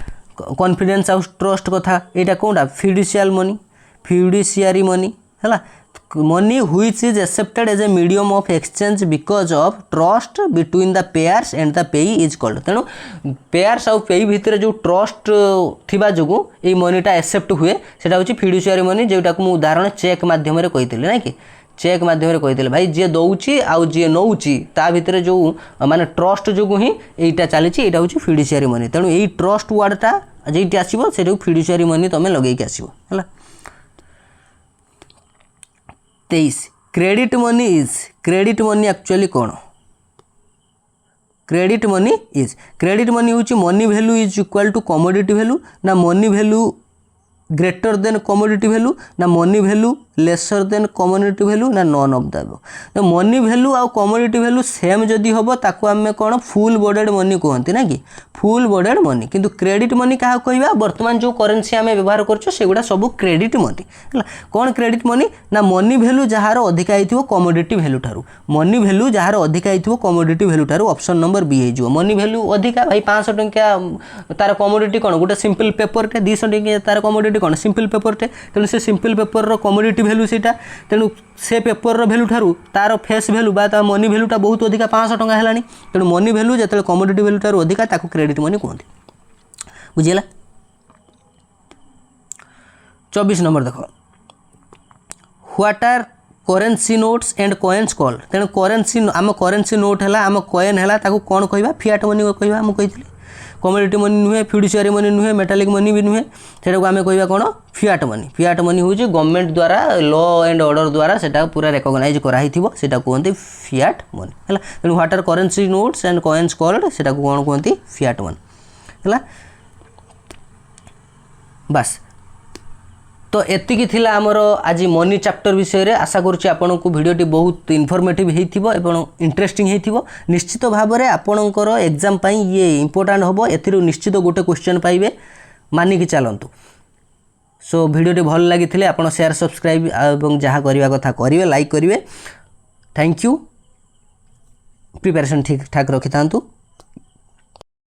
कॉन्फिडेंस आउ ट्रस्ट कथा एटा कोनटा फिड्यूशियरी मनी है money which is accepted as a medium of exchange because of trust between the payers and the payee is called तेणु पेयर्स आउ पेई भितर जो ट्रस्ट थिबा जोगु ए मनीटा एक्सेप्ट हुए सेटा होची फिड्यूशियरी मनी जेटा को उदाहरण चेक माध्यम रे कहितले ना कि चेक माध्यम कही भाई जी दौची आउ जी नौची ता भितर जो माने ट्रस्ट जो ही यहीटा चली यहाँ हूँ फिड्यूशियरी मनी तेणु यही ट्रस्ट वर्डटा जी आसो से फिड्यूशियरी मनी तुम लगे आसो है 23 क्रेडिट मनी एक्चुअली कौन क्रेडिट मनी हूँ money value is equal to commodity value ना money value greater than commodity value ना money value lesser than commodity value ना नॉन ऑफ द तो मनी वैल्यू आउ कमोडिटी वैल्यू सेम जदि हम ताको आम कौन फुल बॉडेड मनी कहते ना कि फुल बॉडेड मनी किंतु क्रेडिट मनी क्या कहवा बर्तमान जो करेन्सी आम व्यवहार करुड़ा सब क्रेडिट मनी है कौन क्रेडिट मनी ना मनी वैल्यू जार अधिका हो कमोडिटी वैल्यू ठारू मनी वैल्यू जार अधिका हो कमोडिटी वैल्यू ठारू ऑप्शन नंबर बी हो मनी वैल्यू अधिका भाई 500 टंकिया तार कमोडिटी कौन गोटे सिंपल पेपर टे 200 टंकिया तार कमोडिटी कौन सिंपल पेपर टे तेणु से सिंपल पेपर रो कमोडिटी वैल्यू सेटा तेणु से पेपर रो वैल्यू ठारू तार फेस वैल्यू बा ता मनी वैल्यूटा बहुत अधिका 500 टंका है तेणु मनी वैल्यू जो कमोडिटी वैल्यू ठारू अधिका ताको क्रेडिट मनी कहते बुझीला 24 नंबर देख what are currency notes and coins called तेणु करेन्सी आम करेन्सी नोट है आम कॉइन है कौन कहवा फियाट मनी कहवा मुझे कही कमोडिटी मनी नुहे फिड्यूशियरी मनी नुहे मेटालिक मनी भी नुहे से आम कहवा कौन फियाट मनी हूँ गवर्नमेंट द्वारा लॉ एंड ऑर्डर द्वारा सेटा पूरा रेकग्नाइज कराई सेटा कहते फियाट मनी है तेणु what are currency notes and coins called सेटा कौन कहते फियाट मनी है बस तो एतिकी थिला आमर आज मनी चैप्टर विषय रे आशा करुच्ची आपन को वीडियोटी बहुत इनफॉर्मेटिव हेतिबो एवं इंटरेस्टिंग हेतिबो निश्चित भाव में आपणकर एग्जाम पाई ये इंपोर्टेंट होबो एथिरु निश्चित गोटे क्वेश्चन पाइबे मानिकी चलंतु सो वीडियोटी भल लागिथिले आपन शेयर सब्सक्राइब एवं जहाँ करवा कथा करिवे लाइक करिवे थैंक यू प्रिपरेशन ठीक ठाक रखि थांतु।